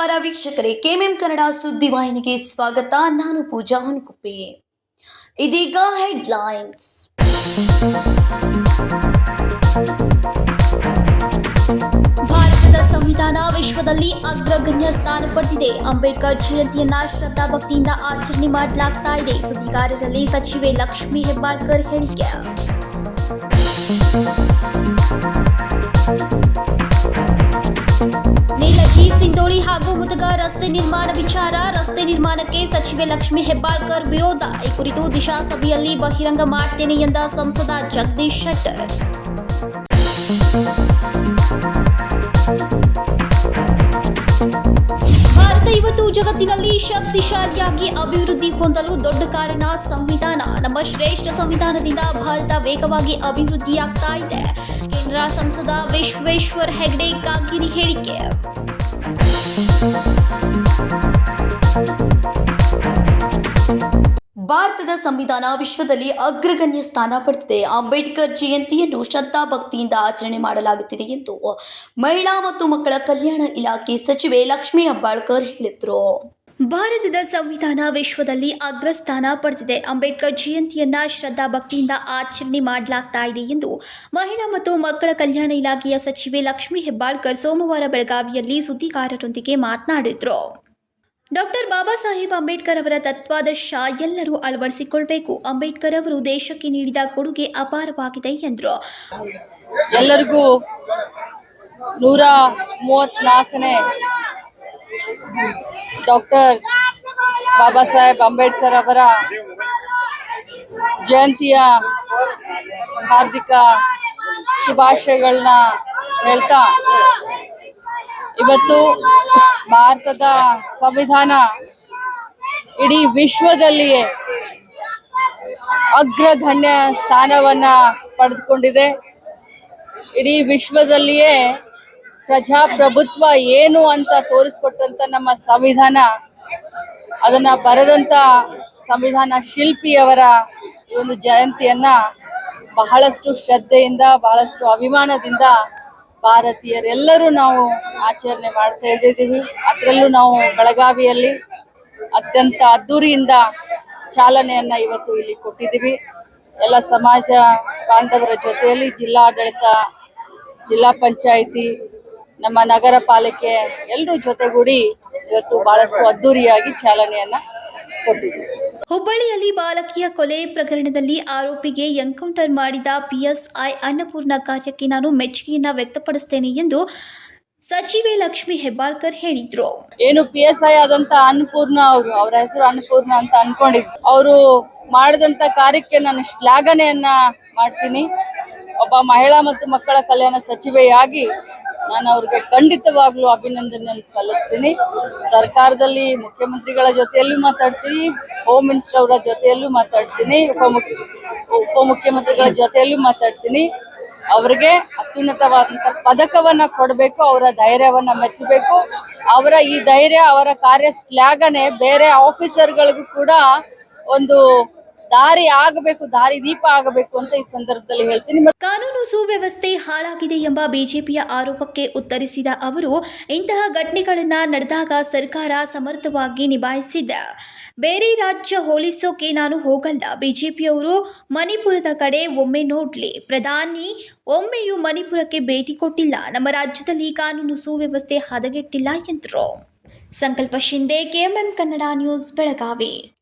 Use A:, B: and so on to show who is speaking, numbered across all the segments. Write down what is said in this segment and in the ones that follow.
A: ನಮಸ್ಕಾರ ವೀಕ್ಷಕರೇ, ಕೆಎಂಎಂ ಕನ್ನಡ ಸುದ್ದಿವಾಹಿನಿಗೆ ಸ್ವಾಗತ. ನಾನು ಪೂಜಾ ಹೊನ್ಕುಪ್ಪೆ. ಇದೀಗ ಹೆಡ್ಲೈನ್ಸ್. ಭಾರತದ ಸಂವಿಧಾನ ವಿಶ್ವದಲ್ಲಿ ಅಗ್ರಗಣ್ಯ ಸ್ಥಾನ ಪಡೆದಿದೆ. ಅಂಬೇಡ್ಕರ್ ಜಯಂತಿಯನ್ನ ಶ್ರದ್ಧಾ ಭಕ್ತಿಯಿಂದ ಆಚರಣೆ ಮಾಡಲಾಗ್ತಾ ಇದೆ. ಸುದ್ದಿಗಾರರಲ್ಲಿ ಸಚಿವೆ ಲಕ್ಷ್ಮೀ ಹೆಬ್ಬಾಳ್ಕರ್ ಹೇಳಿಕೆ. ನೀಲಜಿ ಸಿಂಧೋಳಿ ಹಾಗೂ ಮುದಗ ರಸ್ತೆ ನಿರ್ಮಾಣ ವಿಚಾರ. ರಸ್ತೆ ನಿರ್ಮಾಣಕ್ಕೆ ಸಚಿವೆ ಲಕ್ಷ್ಮೀ ಹೆಬ್ಬಾಳ್ಕರ್ ವಿರೋಧ. ಈ ಕುರಿತು ದಿಶಾ ಸಭೆಯಲ್ಲಿ ಬಹಿರಂಗ ಮಾಡ್ತೇನೆ ಎಂದ ಸಂಸದ ಜಗದೀಶ್ ಶೆಟ್ಟರ್. ಭಾರತ ಇವತ್ತು ಜಗತ್ತಿನಲ್ಲಿ ಶಕ್ತಿಶಾಲಿಯಾಗಿ ಅಭಿವೃದ್ಧಿ ಹೊಂದಲು ದೊಡ್ಡ ಕಾರಣ ಸಂವಿಧಾನ. ನಮ್ಮ ಶ್ರೇಷ್ಠ ಸಂವಿಧಾನದಿಂದ ಭಾರತ ವೇಗವಾಗಿ ಅಭಿವೃದ್ಧಿಯಾಗ್ತಾ ಇದೆ. ಕೇಂದ್ರ ಸಂಸದ ವಿಶ್ವೇಶ್ವರ ಹೆಗಡೆ ಕಾಗೇರಿ ಹೇಳಿಕೆ. ಭಾರತದ ಸಂವಿಧಾನ ವಿಶ್ವದಲ್ಲಿ ಅಗ್ರಗಣ್ಯ ಸ್ಥಾನ ಪಡೆದಿದೆ. ಅಂಬೇಡ್ಕರ್ ಜಯಂತಿಯನ್ನು ಶ್ರದ್ಧಾ ಭಕ್ತಿಯಿಂದ ಆಚರಣೆ ಮಾಡಲಾಗುತ್ತಿದೆ ಎಂದು ಮಹಿಳಾ ಮತ್ತು ಮಕ್ಕಳ ಕಲ್ಯಾಣ ಇಲಾಖೆ ಸಚಿವೆ ಲಕ್ಷ್ಮೀ ಹೆಬ್ಬಾಳ್ಕರ್ ಹೇಳಿದರು. ಭಾರತದ ಸಂವಿಧಾನ ವಿಶ್ವದಲ್ಲಿ ಅಗ್ರಸ್ಥಾನ ಪಡೆದಿದೆ. ಅಂಬೇಡ್ಕರ್ ಜಯಂತಿಯನ್ನ ಶ್ರದ್ಧಾ ಭಕ್ತಿಯಿಂದ ಆಚರಣೆ ಮಾಡಲಾಗ್ತಾ ಇದೆ ಎಂದು ಮಹಿಳಾ ಮತ್ತು ಮಕ್ಕಳ ಕಲ್ಯಾಣ ಇಲಾಖೆಯ ಸಚಿವೆ ಲಕ್ಷ್ಮೀ ಹೆಬ್ಬಾಳ್ಕರ್ ಸೋಮವಾರ ಬೆಳಗಾವಿಯಲ್ಲಿ ಸುದ್ದಿಗಾರರೊಂದಿಗೆ ಮಾತನಾಡಿದರು. ಡಾಕ್ಟರ್ ಬಾಬಾ ಸಾಹೇಬ್ ಅಂಬೇಡ್ಕರ್ ಅವರ ತತ್ವಾದರ್ಶ ಎಲ್ಲರೂ ಅಳವಡಿಸಿಕೊಳ್ಳಬೇಕು. ಅಂಬೇಡ್ಕರ್ ಅವರು ದೇಶಕ್ಕೆ ನೀಡಿದ ಕೊಡುಗೆ ಅಪಾರವಾಗಿದೆ ಎಂದರು.
B: ಎಲ್ಲರಿಗೂ 134ನೇ ಡಾಕ್ಟರ್ ಬಾಬಾ ಸಾಹೇಬ್ ಅಂಬೇಡ್ಕರ್ ಅವರ ಜಯಂತಿಯ ಹಾರ್ದಿಕ ಶುಭಾಶಯಗಳನ್ನ ಹೇಳ್ತಾ, ಇವತ್ತು ಭಾರತದ ಸಂವಿಧಾನ ಇಡೀ ವಿಶ್ವದಲ್ಲಿಯೇ ಅಗ್ರಗಣ್ಯ ಸ್ಥಾನವನ್ನ ಪಡೆದುಕೊಂಡಿದೆ. ಇಡೀ ವಿಶ್ವದಲ್ಲಿಯೇ ಪ್ರಜಾಪ್ರಭುತ್ವ ಏನು ಅಂತ ತೋರಿಸ್ಕೊಟ್ಟಂತ ನಮ್ಮ ಸಂವಿಧಾನ, ಅದನ್ನ ಬರೆದಂತ ಸಂವಿಧಾನ ಶಿಲ್ಪಿಯವರ ಈ ಒಂದು ಜಯಂತಿಯನ್ನ ಬಹಳಷ್ಟು ಶ್ರದ್ಧೆಯಿಂದ, ಬಹಳಷ್ಟು ಅಭಿಮಾನದಿಂದ ಭಾರತೀಯರೆಲ್ಲರೂ ನಾವು ಆಚರಣೆ ಮಾಡ್ತಾ ಇದ್ದೀವಿ. ಅದರಲ್ಲೂ ನಾವು ಬೆಳಗಾವಿಯಲ್ಲಿ ಅತ್ಯಂತ ಅದ್ದೂರಿಯಿಂದ ಚಾಲನೆಯನ್ನ ಇವತ್ತು ಇಲ್ಲಿ ಕೊಟ್ಟಿದ್ದೀವಿ. ಎಲ್ಲ ಸಮಾಜ ಬಾಂಧವರ ಜೊತೆಯಲ್ಲಿ ಜಿಲ್ಲಾಡಳಿತ, ಜಿಲ್ಲಾ ಪಂಚಾಯಿತಿ, ನಮ್ಮ ನಗರ ಪಾಲಿಕೆ ಎಲ್ಲರೂ ಜೊತೆಗೂಡಿ ಇವತ್ತು ಬಹಳಷ್ಟು ಅದ್ದೂರಿಯಾಗಿ ಚಾಲನೆಯನ್ನ ಕೊಟ್ಟಿದ್ದೀವಿ.
A: ಹುಬ್ಬಳ್ಳಿಯಲ್ಲಿ ಬಾಲಕಿಯ ಕೊಲೆ ಪ್ರಕರಣದಲ್ಲಿ ಆರೋಪಿಗೆ ಎನ್ಕೌಂಟರ್ ಮಾಡಿದ ಪಿಎಸ್ಐ ಅನ್ನಪೂರ್ಣ ಕಾರ್ಯಕ್ಕೆ ನಾನು ಮೆಚ್ಚುಗೆಯನ್ನ ವ್ಯಕ್ತಪಡಿಸುತ್ತೇನೆ ಎಂದು ಸಚಿವೆ ಲಕ್ಷ್ಮೀ ಹೆಬ್ಬಾಳ್ಕರ್ ಹೇಳಿದ್ರು.
B: ಏನು ಪಿಎಸ್ಐ ಆದಂತ ಅನ್ನಪೂರ್ಣ ಅವರ ಹೆಸರು ಅನ್ನಪೂರ್ಣ ಅಂತ ಅನ್ಕೊಂಡಿದ್ರು. ಅವರು ಮಾಡಿದಂತ ಕಾರ್ಯಕ್ಕೆ ನಾನು ಶ್ಲಾಘನೆಯನ್ನ ಮಾಡ್ತೀನಿ. ಒಬ್ಬ ಮಹಿಳಾ ಮತ್ತು ಮಕ್ಕಳ ಕಲ್ಯಾಣ ಸಚಿವೆಯಾಗಿ ನಾನು ಅವ್ರಿಗೆ ಖಂಡಿತವಾಗ್ಲೂ ಅಭಿನಂದನೆಯನ್ನು ಸಲ್ಲಿಸ್ತೀನಿ. ಸರ್ಕಾರದಲ್ಲಿ ಮುಖ್ಯಮಂತ್ರಿಗಳ ಜೊತೆಯಲ್ಲೂ ಮಾತಾಡ್ತೀನಿ, ಹೋಮ್ ಮಿನಿಸ್ಟರ್ ಅವರ ಜೊತೆಯಲ್ಲೂ ಮಾತಾಡ್ತೀನಿ, ಉಪಮುಖ್ಯಮಂತ್ರಿಗಳ ಜೊತೆಯಲ್ಲೂ ಮಾತಾಡ್ತೀನಿ. ಅವರಿಗೆ ಅತ್ಯುನ್ನತವಾದಂಥ ಪದಕವನ್ನ ಕೊಡಬೇಕು, ಅವರ ಧೈರ್ಯವನ್ನ ಮೆಚ್ಚಬೇಕು. ಅವರ ಈ ಧೈರ್ಯ, ಅವರ ಕಾರ್ಯ ಶ್ಲಾಘನೆ ಬೇರೆ ಆಫೀಸರ್ಗಳಿಗೂ ಕೂಡ ಒಂದು ದಾರಿ ಆಗಬೇಕು, ದಾರಿ ದೀಪ ಆಗಬೇಕು ಅಂತ ಈ ಸಂದರ್ಭದಲ್ಲಿ ಹೇಳ್ತೀನಿ.
A: ಕಾನೂನು ಸುವ್ಯವಸ್ಥೆ ಹಾಳಾಗಿದೆ ಎಂಬ ಬಿಜೆಪಿಯ ಆರೋಪಕ್ಕೆ ಉತ್ತರಿಸಿದ ಅವರು, ಇಂತಹ ಘಟನೆಗಳನ್ನ ನಡೆದಾಗ ಸರ್ಕಾರ ಸಮರ್ಥವಾಗಿ ನಿಭಾಯಿಸಿದೆ. ಬೇರೆ ರಾಜ್ಯ ಹೋಲಿಸೋಕೆ ನಾನು ಹೋಗಲ್ಲ. ಬಿಜೆಪಿಯವರು ಮಣಿಪುರದ ಕಡೆ ಒಮ್ಮೆ ನೋಡ್ಲಿ. ಪ್ರಧಾನಿ ಒಮ್ಮೆಯೂ ಮಣಿಪುರಕ್ಕೆ ಭೇಟಿ ಕೊಟ್ಟಿಲ್ಲ. ನಮ್ಮ ರಾಜ್ಯದಲ್ಲಿ ಕಾನೂನು ಸುವ್ಯವಸ್ಥೆ ಹದಗೆಟ್ಟಿಲ್ಲ ಎಂದರು. ಸಂಕಲ್ಪ ಶಿಂದೆ, ಕೆಎಂಎಂ ಕನ್ನಡ ನ್ಯೂಸ್, ಬೆಳಗಾವಿ.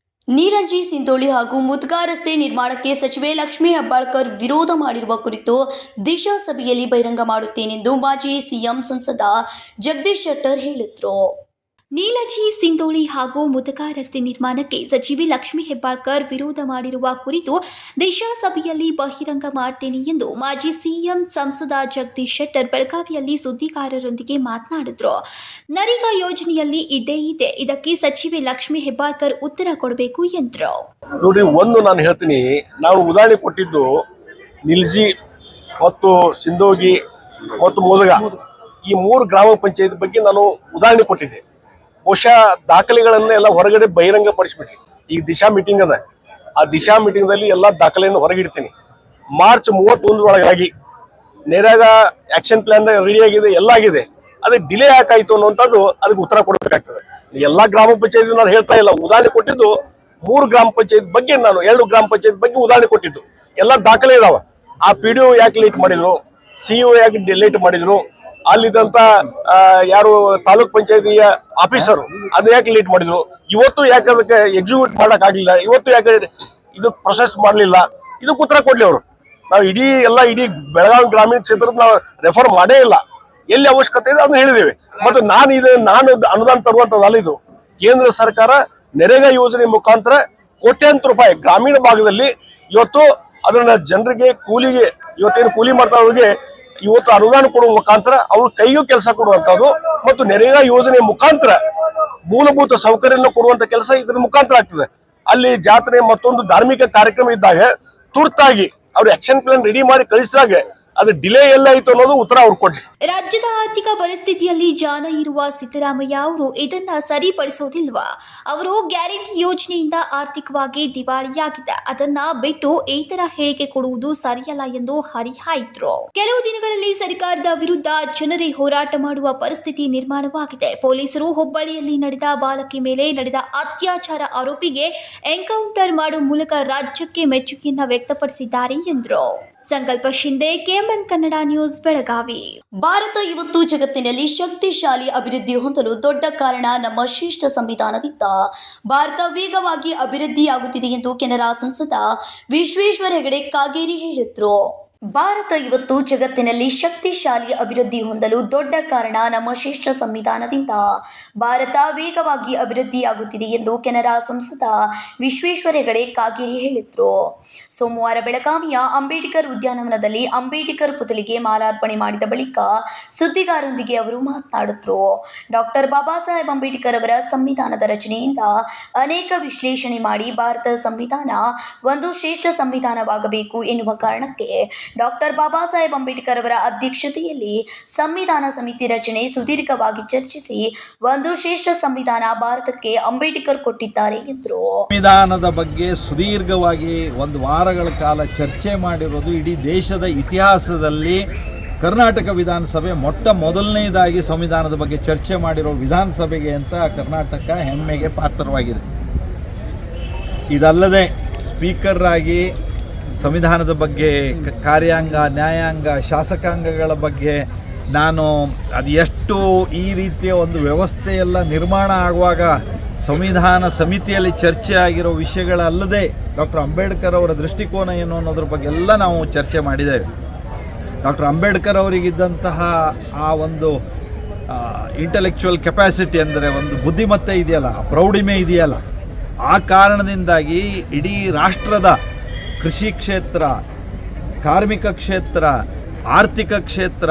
A: ನೀಲಜಿ ಸಿಂಧೋಳಿ ಹಾಗೂ ಮುದಗ ರಸ್ತೆ ನಿರ್ಮಾಣಕ್ಕೆ ಸಚಿವೆ ಲಕ್ಷ್ಮೀ ಹೆಬ್ಬಾಳ್ಕರ್ ವಿರೋಧ ಮಾಡಿರುವ ಕುರಿತು ದಿಶಾ ಸಭೆಯಲ್ಲಿ ಬಹಿರಂಗ ಮಾಡುತ್ತೇನೆಂದು ಮಾಜಿ ಸಿಎಂ ಸಂಸದ ಜಗದೀಶ್ ಶೆಟ್ಟರ್ ಹೇಳಿದರು. ನೀಲಜಿ ಸಿಂಧೋಳಿ ಹಾಗೂ ಮುದಗ ರಸ್ತೆ ನಿರ್ಮಾಣಕ್ಕೆ ಸಚಿವೆ ಲಕ್ಷ್ಮೀ ಹೆಬ್ಬಾಳ್ಕರ್ ವಿರೋಧ ಮಾಡಿರುವ ಕುರಿತು ದಿಶಾ ಸಭೆಯಲ್ಲಿ ಬಹಿರಂಗ ಮಾಡ್ತೇನೆ ಎಂದು ಮಾಜಿ ಸಿಎಂ ಸಂಸದ ಜಗದೀಶ್ ಶೆಟ್ಟರ್ ಬೆಳಗಾವಿಯಲ್ಲಿ ಸುದ್ದಿಗಾರರೊಂದಿಗೆ ಮಾತನಾಡಿದರು. ನರೇಗಾ ಯೋಜನೆಯಲ್ಲಿ ಇದ್ದೇ ಇದೆ, ಇದಕ್ಕೆ ಸಚಿವೆ ಲಕ್ಷ್ಮೀ ಹೆಬ್ಬಾಳ್ಕರ್ ಉತ್ತರ ಕೊಡಬೇಕು ಎಂದರು.
C: ನೋಡಿ, ಒಂದು ನಾನು ಹೇಳ್ತೀನಿ, ನಾವು ಉದಾಹರಣೆ ಕೊಟ್ಟಿದ್ದು ನಿಲ್ಜಿ ಮತ್ತು ಸಿಂಧೋಗಿ ಮತ್ತು ಮುದಗ, ಈ 3 ಗ್ರಾಮ ಪಂಚಾಯತ್ ಬಗ್ಗೆ ನಾನು ಉದಾಹರಣೆ ಕೊಟ್ಟಿದ್ದೆ. ಬಹುಶಃ ದಾಖಲೆಗಳನ್ನೆಲ್ಲ ಹೊರಗಡೆ ಬಹಿರಂಗ ಪಡಿಸ್ಬಿಟ್ರಿ. ಈಗ ದಿಶಾ ಮೀಟಿಂಗ್ ಅದ, ಆ ದಿಶಾ ಮೀಟಿಂಗ್ ದಲ್ಲಿ ಎಲ್ಲಾ ದಾಖಲೆಯನ್ನು ಹೊರಗಿಡ್ತೀನಿ. ಮಾರ್ಚ್ 31 ಒಳಗಾಗಿ ನರೇಗಾ ಆಕ್ಷನ್ ಪ್ಲಾನ್ ರೆಡಿ ಆಗಿದೆ, ಎಲ್ಲ ಆಗಿದೆ. ಅದಕ್ಕೆ ಡಿಲೇ ಯಾಕಾಯ್ತು ಅನ್ನುವಂಥದ್ದು ಅದಕ್ಕೆ ಉತ್ತರ ಕೊಡಬೇಕಾಗ್ತದೆ. ಎಲ್ಲಾ ಗ್ರಾಮ ಪಂಚಾಯತ್ ನಾನು ಹೇಳ್ತಾ ಇಲ್ಲ, ಉದಾಹರಣೆ ಕೊಟ್ಟಿದ್ದು 3 ಗ್ರಾಮ ಪಂಚಾಯತ್ ಬಗ್ಗೆ, ನಾನು 2 ಗ್ರಾಮ ಪಂಚಾಯತ್ ಬಗ್ಗೆ ಉದಾಹರಣೆ ಕೊಟ್ಟಿದ್ದು. ಎಲ್ಲ ದಾಖಲೆ ಇದಾವ. ಆ PDO ಯಾಕೆ ಲೇಟ್ ಮಾಡಿದ್ರು, CO ಯಾಕೆ ಲೇಟ್ ಮಾಡಿದ್ರು, ಅಲ್ಲಿದ್ದಂತ ಯಾರು ತಾಲೂಕ್ ಪಂಚಾಯತಿಯ ಆಫೀಸರು ಅದು ಯಾಕೆ ಲೇಟ್ ಮಾಡಿದ್ರು, ಇವತ್ತು ಯಾಕೆ ಅದಕ್ಕೆ ಎಕ್ಸಿಕ್ಯೂಟ್ ಮಾಡಕ್ ಆಗ್ಲಿಲ್ಲ, ಇವತ್ತು ಯಾಕೆ ಇದು ಪ್ರೊಸೆಸ್ ಮಾಡಲಿಲ್ಲ, ಇದಕ್ಕೆ ಉತ್ತರ ಕೊಡ್ಲಿ ಅವರು. ನಾವು ಇಡೀ ಬೆಳಗಾವಿ ಗ್ರಾಮೀಣ ಕ್ಷೇತ್ರದ ನಾವು ರೆಫರ್ ಮಾಡೇ ಇಲ್ಲ. ಎಲ್ಲಿ ಅವಶ್ಯಕತೆ ಇದೆ ಅದನ್ನ ಹೇಳಿದ್ದೇವೆ. ಮತ್ತು ನಾನು ಅನುದಾನ ತರುವಂತದ್ದಲ್ಲ. ಇದು ಕೇಂದ್ರ ಸರ್ಕಾರ ನರೇಗಾ ಯೋಜನೆ ಮುಖಾಂತರ ಕೋಟ್ಯಾಂತರ ರೂಪಾಯಿ ಗ್ರಾಮೀಣ ಭಾಗದಲ್ಲಿ ಇವತ್ತು ಅದನ್ನ ಜನರಿಗೆ ಕೂಲಿಗೆ, ಇವತ್ತೇನು ಕೂಲಿ ಮಾಡ್ತಾವ್ರಿಗೆ ಇವತ್ತು ಅನುದಾನ ಕೊಡುವ ಮುಖಾಂತರ ಅವ್ರ ಕೈಗೂ ಕೆಲಸ ಕೊಡುವಂತದ್ದು ಮತ್ತು ನರೇಗಾ ಯೋಜನೆ ಮುಖಾಂತರ ಮೂಲಭೂತ ಸೌಕರ್ಯ ಕೊಡುವಂತ ಕೆಲಸ ಇದ್ರ ಮುಖಾಂತರ ಆಗ್ತದೆ. ಅಲ್ಲಿ ಜಾತ್ರೆ ಮತ್ತೊಂದು ಧಾರ್ಮಿಕ ಕಾರ್ಯಕ್ರಮ ಇದ್ದಾಗ ತುರ್ತಾಗಿ ಅವ್ರು ಆಕ್ಷನ್ ಪ್ಲಾನ್ ರೆಡಿ ಮಾಡಿ ಕಳಿಸಿದಾಗ ಅದು ಡಿಲೇ ಎಲ್ಲ ಆಯ್ತು ಅನ್ನೋದು ಉತ್ತರ ಅವ್ರು ಕೊಡ್ಲಿ.
A: ರಾಜ್ಯದ ಆರ್ಥಿಕ ಪರಿಸ್ಥಿತಿಯಲ್ಲಿ ಜಾಣ ಇರುವ ಸಿದ್ದರಾಮಯ್ಯ ಅವರು ಇದನ್ನ ಸರಿಪಡಿಸೋದಿಲ್ವಾ? ಅವರು ಗ್ಯಾರಂಟಿ ಯೋಜನೆಯಿಂದ ಆರ್ಥಿಕವಾಗಿ ದಿವಾಳಿಯಾಗಿದೆ, ಅದನ್ನ ಬಿಟ್ಟು ಈ ತರ ಹೇಳಿಕೆ ಕೊಡುವುದು ಸರಿಯಲ್ಲ ಎಂದು ಹರಿಹಾಯ್ದ್ರು. ಕೆಲವು ದಿನಗಳಲ್ಲಿ ಸರ್ಕಾರದ ವಿರುದ್ಧ ಜನರೇ ಹೋರಾಟ ಮಾಡುವ ಪರಿಸ್ಥಿತಿ ನಿರ್ಮಾಣವಾಗಿದೆ. ಪೊಲೀಸರು ಹುಬ್ಬಳ್ಳಿಯಲ್ಲಿ ನಡೆದ ಬಾಲಕಿ ಮೇಲೆ ನಡೆದ ಅತ್ಯಾಚಾರ ಆರೋಪಿಗೆ ಎನ್ಕೌಂಟರ್ ಮಾಡುವ ಮೂಲಕ ರಾಜ್ಯಕ್ಕೆ ಮೆಚ್ಚುಗೆಯನ್ನ ವ್ಯಕ್ತಪಡಿಸಿದ್ದಾರೆ ಎಂದರು. ಸಂಕಲ್ಪ ಶಿಂದೆ, ಕೆಎಂಎನ್ ಕನ್ನಡ ನ್ಯೂಸ್, ಬೆಳಗಾವಿ.
D: ಭಾರತ ಇವತ್ತು ಜಗತ್ತಿನಲ್ಲಿ ಶಕ್ತಿಶಾಲಿ ಅಭಿವೃದ್ಧಿ ಹೊಂದಲು ದೊಡ್ಡ ಕಾರಣ ನಮ್ಮ ಶ್ರೇಷ್ಠ ಸಂವಿಧಾನದಿಂದ. ಭಾರತ ವೇಗವಾಗಿ ಅಭಿವೃದ್ಧಿಯಾಗುತ್ತಿದೆ ಎಂದು ಕೆನಡಾ ಸಂಸದ ವಿಶ್ವೇಶ್ವರ ಹೆಗಡೆ ಕಾಗೇರಿ ಹೇಳಿದರು. ಭಾರತ ಇವತ್ತು ಜಗತ್ತಿನಲ್ಲಿ ಶಕ್ತಿಶಾಲಿ ಅಭಿವೃದ್ಧಿ ಹೊಂದಲು ದೊಡ್ಡ ಕಾರಣ ನಮ್ಮ ಶ್ರೇಷ್ಠ ಸಂವಿಧಾನದಿಂದ. ಭಾರತ ವೇಗವಾಗಿ ಅಭಿವೃದ್ಧಿಯಾಗುತ್ತಿದೆ ಎಂದು ಕೆನಡಾ ಸಂಸದ ವಿಶ್ವೇಶ್ವರ ಹೆಗಡೆ ಕಾಗೇರಿ ಹೇಳಿದರು. ಸೋಮವಾರ ಬೆಳಗಾವಿಯ ಅಂಬೇಡ್ಕರ್ ಉದ್ಯಾನವನದಲ್ಲಿ ಅಂಬೇಡ್ಕರ್ ಪುತ್ಥಳಿಗೆ ಮಾಲಾರ್ಪಣೆ ಮಾಡಿದ ಬಳಿಕ ಸುದ್ದಿಗಾರರೊಂದಿಗೆ ಅವರು ಮಾತನಾಡಿದರು. ಡಾಕ್ಟರ್ ಬಾಬಾ ಸಾಹೇಬ್ ಅಂಬೇಡ್ಕರ್ ಅವರ ಸಂವಿಧಾನದ ರಚನೆಯಿಂದ ಅನೇಕ ವಿಶ್ಲೇಷಣೆ ಮಾಡಿ ಭಾರತ ಸಂವಿಧಾನ ಒಂದು ಶ್ರೇಷ್ಠ ಸಂವಿಧಾನವಾಗಬೇಕು ಎನ್ನುವ ಕಾರಣಕ್ಕೆ ಡಾಕ್ಟರ್ ಬಾಬಾ ಸಾಹೇಬ್ ಅಂಬೇಡ್ಕರ್ ಅವರ ಅಧ್ಯಕ್ಷತೆಯಲ್ಲಿ ಸಂವಿಧಾನ ಸಮಿತಿ ರಚನೆ ಸುದೀರ್ಘವಾಗಿ ಚರ್ಚಿಸಿ ಒಂದು ಶ್ರೇಷ್ಠ ಸಂವಿಧಾನ ಭಾರತಕ್ಕೆ ಅಂಬೇಡ್ಕರ್ ಕೊಟ್ಟಿದ್ದಾರೆ ಎಂದರು.
E: ಸಂವಿಧಾನದ ಬಗ್ಗೆ ಸುದೀರ್ಘವಾಗಿ ಒಂದು ವಾರಗಳ ಕಾಲ ಚರ್ಚೆ ಮಾಡಿರೋದು ಇಡೀ ದೇಶದ ಇತಿಹಾಸದಲ್ಲಿ ಕರ್ನಾಟಕ ವಿಧಾನಸಭೆ ಮೊದಲನೇದಾಗಿ ಸಂವಿಧಾನದ ಬಗ್ಗೆ ಚರ್ಚೆ ಮಾಡಿರೋ ವಿಧಾನಸಭೆಗೆ ಅಂತ ಕರ್ನಾಟಕ ಹೆಮ್ಮೆಗೆ ಪಾತ್ರವಾಗಿದೆ. ಇದಲ್ಲದೆ ಸ್ಪೀಕರ್ ಆಗಿ ಸಂವಿಧಾನದ ಬಗ್ಗೆ ಕಾರ್ಯಾಂಗ, ನ್ಯಾಯಾಂಗ, ಶಾಸಕಾಂಗಗಳ ಬಗ್ಗೆ ನಾನು ಅದು ಎಷ್ಟು ಈ ರೀತಿಯ ಒಂದು ವ್ಯವಸ್ಥೆಯೆಲ್ಲ ನಿರ್ಮಾಣ ಆಗುವಾಗ ಸಂವಿಧಾನ ಸಮಿತಿಯಲ್ಲಿ ಚರ್ಚೆ ಆಗಿರೋ ವಿಷಯಗಳಲ್ಲದೆ ಡಾಕ್ಟರ್ ಅಂಬೇಡ್ಕರ್ ಅವರ ದೃಷ್ಟಿಕೋನ ಏನು ಅನ್ನೋದ್ರ ಬಗ್ಗೆ ಎಲ್ಲ ನಾವು ಚರ್ಚೆ ಮಾಡಿದ್ದೇವೆ. ಡಾಕ್ಟರ್ ಅಂಬೇಡ್ಕರ್ ಅವರಿಗಿದ್ದಂತಹ ಆ ಒಂದು ಇಂಟೆಲೆಕ್ಚುವಲ್ ಕೆಪಾಸಿಟಿ, ಅಂದರೆ ಒಂದು ಬುದ್ಧಿಮತ್ತೆ ಇದೆಯಲ್ಲ, ಪ್ರೌಢಿಮೆ ಇದೆಯಲ್ಲ, ಆ ಕಾರಣದಿಂದಾಗಿ ಇಡೀ ರಾಷ್ಟ್ರದ ಕೃಷಿ ಕ್ಷೇತ್ರ, ಕಾರ್ಮಿಕ ಕ್ಷೇತ್ರ, ಆರ್ಥಿಕ ಕ್ಷೇತ್ರ,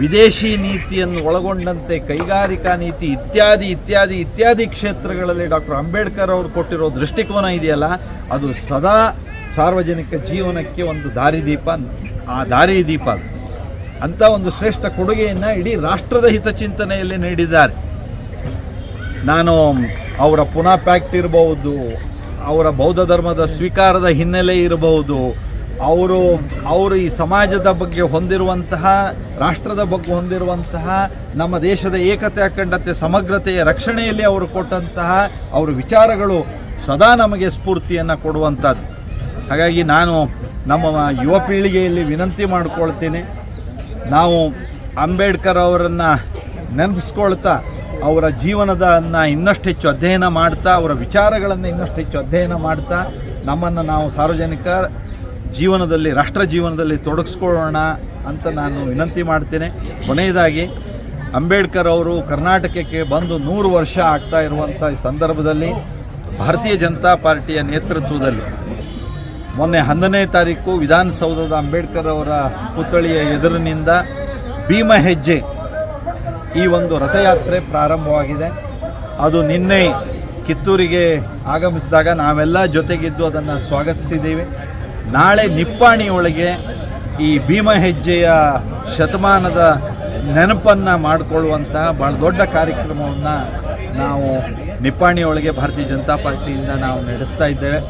E: ವಿದೇಶಿ ನೀತಿಯನ್ನು ಒಳಗೊಂಡಂತೆ ಕೈಗಾರಿಕಾ ನೀತಿ ಇತ್ಯಾದಿ ಕ್ಷೇತ್ರಗಳಲ್ಲಿ ಡಾಕ್ಟರ್ ಅಂಬೇಡ್ಕರ್ ಅವರು ಕೊಟ್ಟಿರೋ ದೃಷ್ಟಿಕೋನ ಇದೆಯಲ್ಲ, ಅದು ಸದಾ ಸಾರ್ವಜನಿಕ ಜೀವನಕ್ಕೆ ಒಂದು ದಾರಿದೀಪ. ಆ ದಾರಿದೀಪ ಅಂತ ಒಂದು ಶ್ರೇಷ್ಠ ಕೊಡುಗೆಯನ್ನು ಇಡೀ ರಾಷ್ಟ್ರದ ಹಿತಚಿಂತನೆಯಲ್ಲಿ ನೀಡಿದ್ದಾರೆ. ನಾನು ಅವರ ಪುನಃ ಪ್ಯಾಕ್ಟ್ ಇರಬಹುದು, ಅವರ ಬೌದ್ಧ ಧರ್ಮದ ಸ್ವೀಕಾರದ ಹಿನ್ನೆಲೆ ಇರಬಹುದು, ಅವರು ಈ ಸಮಾಜದ ಬಗ್ಗೆ ಹೊಂದಿರುವಂತಹ, ರಾಷ್ಟ್ರದ ಬಗ್ಗೆ ಹೊಂದಿರುವಂತಹ, ನಮ್ಮ ದೇಶದ ಏಕತೆ, ಅಖಂಡತೆ, ಸಮಗ್ರತೆಯ ರಕ್ಷಣೆಯಲ್ಲಿ ಅವರು ಕೊಟ್ಟಂತಹ ಅವರ ವಿಚಾರಗಳು ಸದಾ ನಮಗೆ ಸ್ಫೂರ್ತಿಯನ್ನು ಕೊಡುವಂಥದ್ದು. ಹಾಗಾಗಿ ನಾನು ನಮ್ಮ ಯುವ ಪೀಳಿಗೆಯಲ್ಲಿ ವಿನಂತಿ ಮಾಡಿಕೊಳ್ತೀನಿ, ನಾವು ಅಂಬೇಡ್ಕರ್ ಅವರನ್ನು ನೆನಪಿಸ್ಕೊಳ್ತಾ ಅವರ ಜೀವನದನ್ನು ಇನ್ನಷ್ಟು ಹೆಚ್ಚು ಅಧ್ಯಯನ ಮಾಡ್ತಾ, ಅವರ ವಿಚಾರಗಳನ್ನು ಇನ್ನಷ್ಟು ಹೆಚ್ಚು ಅಧ್ಯಯನ ಮಾಡ್ತಾ ನಮ್ಮನ್ನು ನಾವು ಸಾರ್ವಜನಿಕ ಜೀವನದಲ್ಲಿ, ರಾಷ್ಟ್ರ ಜೀವನದಲ್ಲಿ ತೊಡಗಿಸ್ಕೊಳ್ಳೋಣ ಅಂತ ನಾನು ವಿನಂತಿ ಮಾಡ್ತೇನೆ. ಕೊನೆಯದಾಗಿ ಅಂಬೇಡ್ಕರ್ ಅವರು ಕರ್ನಾಟಕಕ್ಕೆ ಬಂದು 100 ವರ್ಷ ಆಗ್ತಾ ಇರುವಂಥ ಈ ಸಂದರ್ಭದಲ್ಲಿ ಭಾರತೀಯ ಜನತಾ ಪಾರ್ಟಿಯ ನೇತೃತ್ವದಲ್ಲಿ ಮೊನ್ನೆ 11ನೇ ತಾರೀಕು ವಿಧಾನಸೌಧದ ಅಂಬೇಡ್ಕರ್ ಅವರ ಪುತ್ಥಳಿಯ ಎದುರಿನಿಂದ ಭೀಮ ಹೆಜ್ಜೆ ಈ ಒಂದು ರಥಯಾತ್ರೆ ಪ್ರಾರಂಭವಾಗಿದೆ. ಅದು ನಿನ್ನೆ ಕಿತ್ತೂರಿಗೆ ಆಗಮಿಸಿದಾಗ ನಾವೆಲ್ಲ ಜೊತೆಗಿದ್ದು ಅದನ್ನು ಸ್ವಾಗತಿಸಿದ್ದೀವಿ. ನಾಳೆ ನಿಪ್ಪಾಣಿಯೊಳಗೆ ಈ ಭೀಮ ಹೆಜ್ಜೆಯ ಶತಮಾನದ ನೆನಪನ್ನು ಮಾಡಿಕೊಳ್ಳುವಂತಹ ಭಾಳ ದೊಡ್ಡ ಕಾರ್ಯಕ್ರಮವನ್ನು ನಾವು ನಿಪ್ಪಾಣಿಯೊಳಗೆ ಭಾರತೀಯ ಜನತಾ ಪಾರ್ಟಿಯಿಂದ ನಾವು ನಡೆಸ್ತಾ ಇದ್ದೇವೆ.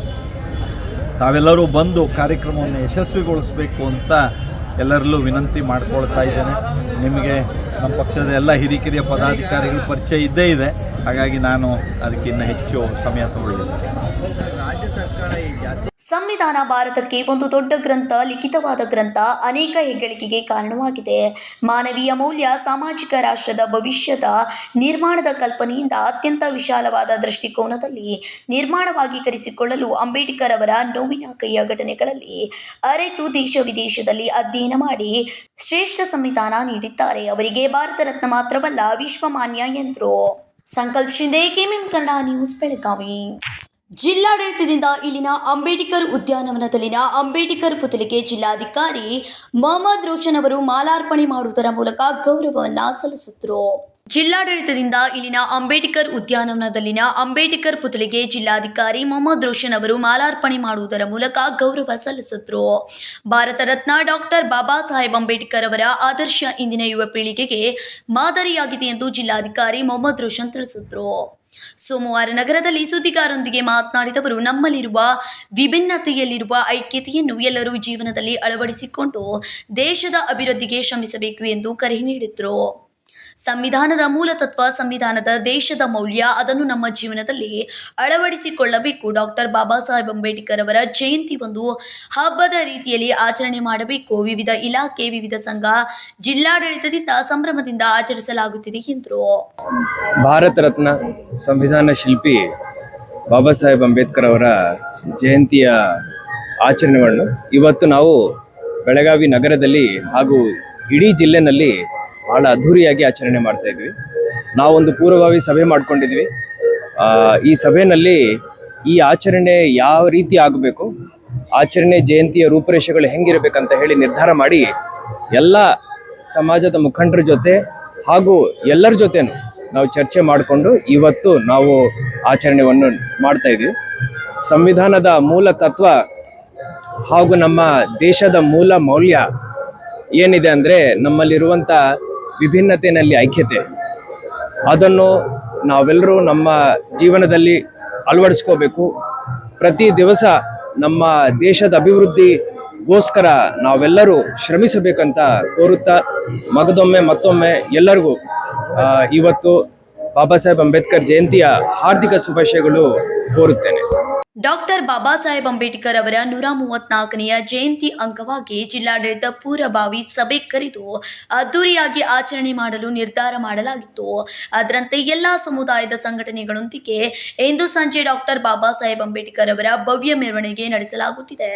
E: ತಾವೆಲ್ಲರೂ ಬಂದು ಕಾರ್ಯಕ್ರಮವನ್ನು ಯಶಸ್ವಿಗೊಳಿಸಬೇಕು ಅಂತ ಎಲ್ಲರಲ್ಲೂ ವಿನಂತಿ ಮಾಡಿಕೊಳ್ತಾ ಇದ್ದೇನೆ. ನಿಮಗೆ ನಮ್ಮ ಪಕ್ಷದ ಎಲ್ಲ ಹಿರಿಕಿರಿಯ ಪದಾಧಿಕಾರಿಗಳ ಪರಿಚಯ ಇದ್ದೇ ಇದೆ. ಹಾಗಾಗಿ ನಾನು ಅದಕ್ಕಿಂತ ಹೆಚ್ಚು ಸಮಯ ತಗೊಳ್ಳಿಲ್ಲ.
D: ಸಂವಿಧಾನ ಭಾರತಕ್ಕೆ ಒಂದು ದೊಡ್ಡ ಗ್ರಂಥ, ಲಿಖಿತವಾದ ಗ್ರಂಥ, ಅನೇಕ ಹೆಗ್ಗಳಿಕೆಗೆ ಕಾರಣವಾಗಿದೆ. ಮಾನವೀಯ ಮೌಲ್ಯ, ಸಾಮಾಜಿಕ ರಾಷ್ಟ್ರದ ಭವಿಷ್ಯದ ನಿರ್ಮಾಣದ ಕಲ್ಪನೆಯಿಂದ ಅತ್ಯಂತ ವಿಶಾಲವಾದ ದೃಷ್ಟಿಕೋನದಲ್ಲಿ ನಿರ್ಮಾಣವಾಗಿರಿಸಿಕೊಳ್ಳಲು ಅಂಬೇಡ್ಕರ್ ಅವರ ನೋವಿನ ಕೈಯ ಘಟನೆಗಳಲ್ಲಿ ಅರೆತು ದೇಶ ವಿದೇಶದಲ್ಲಿ ಅಧ್ಯಯನ ಮಾಡಿ ಶ್ರೇಷ್ಠ ಸಂವಿಧಾನ ನೀಡಿದ್ದಾರೆ. ಅವರಿಗೆ ಭಾರತ ರತ್ನ ಮಾತ್ರವಲ್ಲ, ವಿಶ್ವಮಾನ್ಯ ಎಂದರು. ಸಂಕಲ್ಪ ಶಿಂದೆ, ಕೆಎಂಎಂ ಕನ್ನಡ ನ್ಯೂಸ್, ಬೆಳಗಾವಿ. ಜಿಲ್ಲಾಡಳಿತದಿಂದ ಇಲ್ಲಿನ ಅಂಬೇಡ್ಕರ್ ಉದ್ಯಾನವನದಲ್ಲಿನ ಅಂಬೇಡ್ಕರ್ ಪುತ್ಥಳಿಗೆ ಜಿಲ್ಲಾಧಿಕಾರಿ ಮೊಹಮ್ಮದ್ ರೋಷನ್ ಅವರು ಮಾಲಾರ್ಪಣೆ ಮಾಡುವುದರ ಮೂಲಕ ಗೌರವವನ್ನು ಸಲ್ಲಿಸಿದರು. ಜಿಲ್ಲಾಡಳಿತದಿಂದ ಇಲ್ಲಿನ ಅಂಬೇಡ್ಕರ್ ಉದ್ಯಾನವನದಲ್ಲಿನ ಅಂಬೇಡ್ಕರ್ ಪುತ್ಥಳಿಗೆ ಜಿಲ್ಲಾಧಿಕಾರಿ ಮೊಹಮ್ಮದ್ ರೋಷನ್ ಅವರು ಮಾಲಾರ್ಪಣೆ ಮಾಡುವುದರ ಮೂಲಕ ಗೌರವ ಸಲ್ಲಿಸಿದರು. ಭಾರತ ರತ್ನ ಡಾಕ್ಟರ್ ಬಾಬಾ ಸಾಹೇಬ್ ಅಂಬೇಡ್ಕರ್ ಅವರ ಆದರ್ಶ ಇಂದಿನ ಯುವ ಪೀಳಿಗೆಗೆ ಮಾದರಿಯಾಗಿದೆ ಎಂದು ಜಿಲ್ಲಾಧಿಕಾರಿ ಮೊಹಮ್ಮದ್ ರೋಷನ್ ತಿಳಿಸಿದರು. ಸೋಮವಾರ ನಗರದಲ್ಲಿ ಸುದ್ದಿಗಾರರೊಂದಿಗೆ ಮಾತನಾಡಿದವರು, ನಮ್ಮಲ್ಲಿರುವ ವಿಭಿನ್ನತೆಯಲ್ಲಿರುವ ಐಕ್ಯತೆಯನ್ನು ಎಲ್ಲರೂ ಜೀವನದಲ್ಲಿ ಅಳವಡಿಸಿಕೊಂಡು ದೇಶದ ಅಭಿವೃದ್ಧಿಗೆ ಶ್ರಮಿಸಬೇಕು ಎಂದು ಕರೆ ನೀಡಿದರು. ಸಂವಿಧಾನದ ಮೂಲತತ್ವ, ಸಂವಿಧಾನದ ದೇಶದ ಮೌಲ್ಯ, ಅದನ್ನು ನಮ್ಮ ಜೀವನದಲ್ಲಿ ಅಳವಡಿಸಿಕೊಳ್ಳಬೇಕು. ಡಾಕ್ಟರ್ ಬಾಬಾ ಸಾಹೇಬ್ ಅಂಬೇಡ್ಕರ್ ಅವರ ಜಯಂತಿ ಒಂದು ಹಬ್ಬದ ರೀತಿಯಲ್ಲಿ ಆಚರಣೆ ಮಾಡಬೇಕು. ವಿವಿಧ ಇಲಾಖೆ, ವಿವಿಧ ಸಂಘ, ಜಿಲ್ಲಾಡಳಿತದಿಂದ ಸಂಭ್ರಮದಿಂದ ಆಚರಿಸಲಾಗುತ್ತಿದೆ ಎಂದರು.
F: ಭಾರತ ರತ್ನ ಸಂವಿಧಾನ ಶಿಲ್ಪಿ ಬಾಬಾ ಸಾಹೇಬ್ ಅಂಬೇಡ್ಕರ್ ಅವರ ಜಯಂತಿಯ ಆಚರಣೆಗಳನ್ನು ಇವತ್ತು ನಾವು ಬೆಳಗಾವಿ ನಗರದಲ್ಲಿ ಹಾಗೂ ಇಡೀ ಜಿಲ್ಲೆನಲ್ಲಿ ಬಹಳ ಅದ್ಧೂರಿಯಾಗಿ ಆಚರಣೆ ಮಾಡ್ತಾ ಇದ್ವಿ. ನಾವೊಂದು ಪೂರ್ವಭಾವಿ ಸಭೆ ಮಾಡ್ಕೊಂಡಿದ್ವಿ. ಈ ಸಭೆಯಲ್ಲಿ ಈ ಆಚರಣೆ ಯಾವ ರೀತಿ ಆಗಬೇಕು, ಆಚರಣೆ ಜಯಂತಿಯ ರೂಪುರೇಷೆಗಳು ಹೆಂಗಿರಬೇಕಂತ ಹೇಳಿ ನಿರ್ಧಾರ ಮಾಡಿ ಎಲ್ಲ ಸಮಾಜದ ಮುಖಂಡರ ಜೊತೆ ಹಾಗೂ ಎಲ್ಲರ ಜೊತೆನೂ ನಾವು ಚರ್ಚೆ ಮಾಡಿಕೊಂಡು ಇವತ್ತು ನಾವು ಆಚರಣೆಯನ್ನು ಮಾಡ್ತಾ ಇದ್ವಿ. ಸಂವಿಧಾನದ ಮೂಲ ತತ್ವ ಹಾಗೂ ನಮ್ಮ ದೇಶದ ಮೂಲ ಮೌಲ್ಯ ಏನಿದೆ ಅಂದರೆ ನಮ್ಮಲ್ಲಿರುವಂಥ ವಿಭಿನ್ನತೆಯಲ್ಲಿ ಐಕ್ಯತೆ, ಅದನ್ನು ನಾವೆಲ್ಲರೂ ನಮ್ಮ ಜೀವನದಲ್ಲಿ ಅಳವಡಿಸ್ಕೋಬೇಕು. ಪ್ರತಿ ದಿವಸ ನಮ್ಮ ದೇಶದ ಅಭಿವೃದ್ಧಿಗೋಸ್ಕರ ನಾವೆಲ್ಲರೂ ಶ್ರಮಿಸಬೇಕಂತ ಕೋರುತ್ತಾ ಮತ್ತೊಮ್ಮೆ ಎಲ್ಲರಿಗೂ ಇವತ್ತು ಬಾಬಾ ಸಾಹೇಬ್ ಅಂಬೇಡ್ಕರ್ ಜಯಂತಿಯ ಹಾರ್ದಿಕ ಶುಭಾಶಯಗಳು ಕೋರುತ್ತೇನೆ.
D: ಡಾಕ್ಟರ್ ಬಾಬಾ ಸಾಹೇಬ್ ಅಂಬೇಡ್ಕರ್ ಅವರ 134ನೆಯ ಜಯಂತಿ ಅಂಗವಾಗಿ ಜಿಲ್ಲಾಡಳಿತ ಪೂರ್ವಭಾವಿ ಸಭೆ ಕರೆದು ಅದ್ದೂರಿಯಾಗಿ ಆಚರಣೆ ಮಾಡಲು ನಿರ್ಧಾರ ಮಾಡಲಾಗಿತ್ತು. ಅದರಂತೆ ಎಲ್ಲ ಸಮುದಾಯದ ಸಂಘಟನೆಗಳೊಂದಿಗೆ ಇಂದು ಸಂಜೆ ಡಾಕ್ಟರ್ ಬಾಬಾ ಸಾಹೇಬ್ ಅಂಬೇಡ್ಕರ್ ಅವರ ಭವ್ಯ ಮೆರವಣಿಗೆ ನಡೆಸಲಾಗುತ್ತಿದೆ.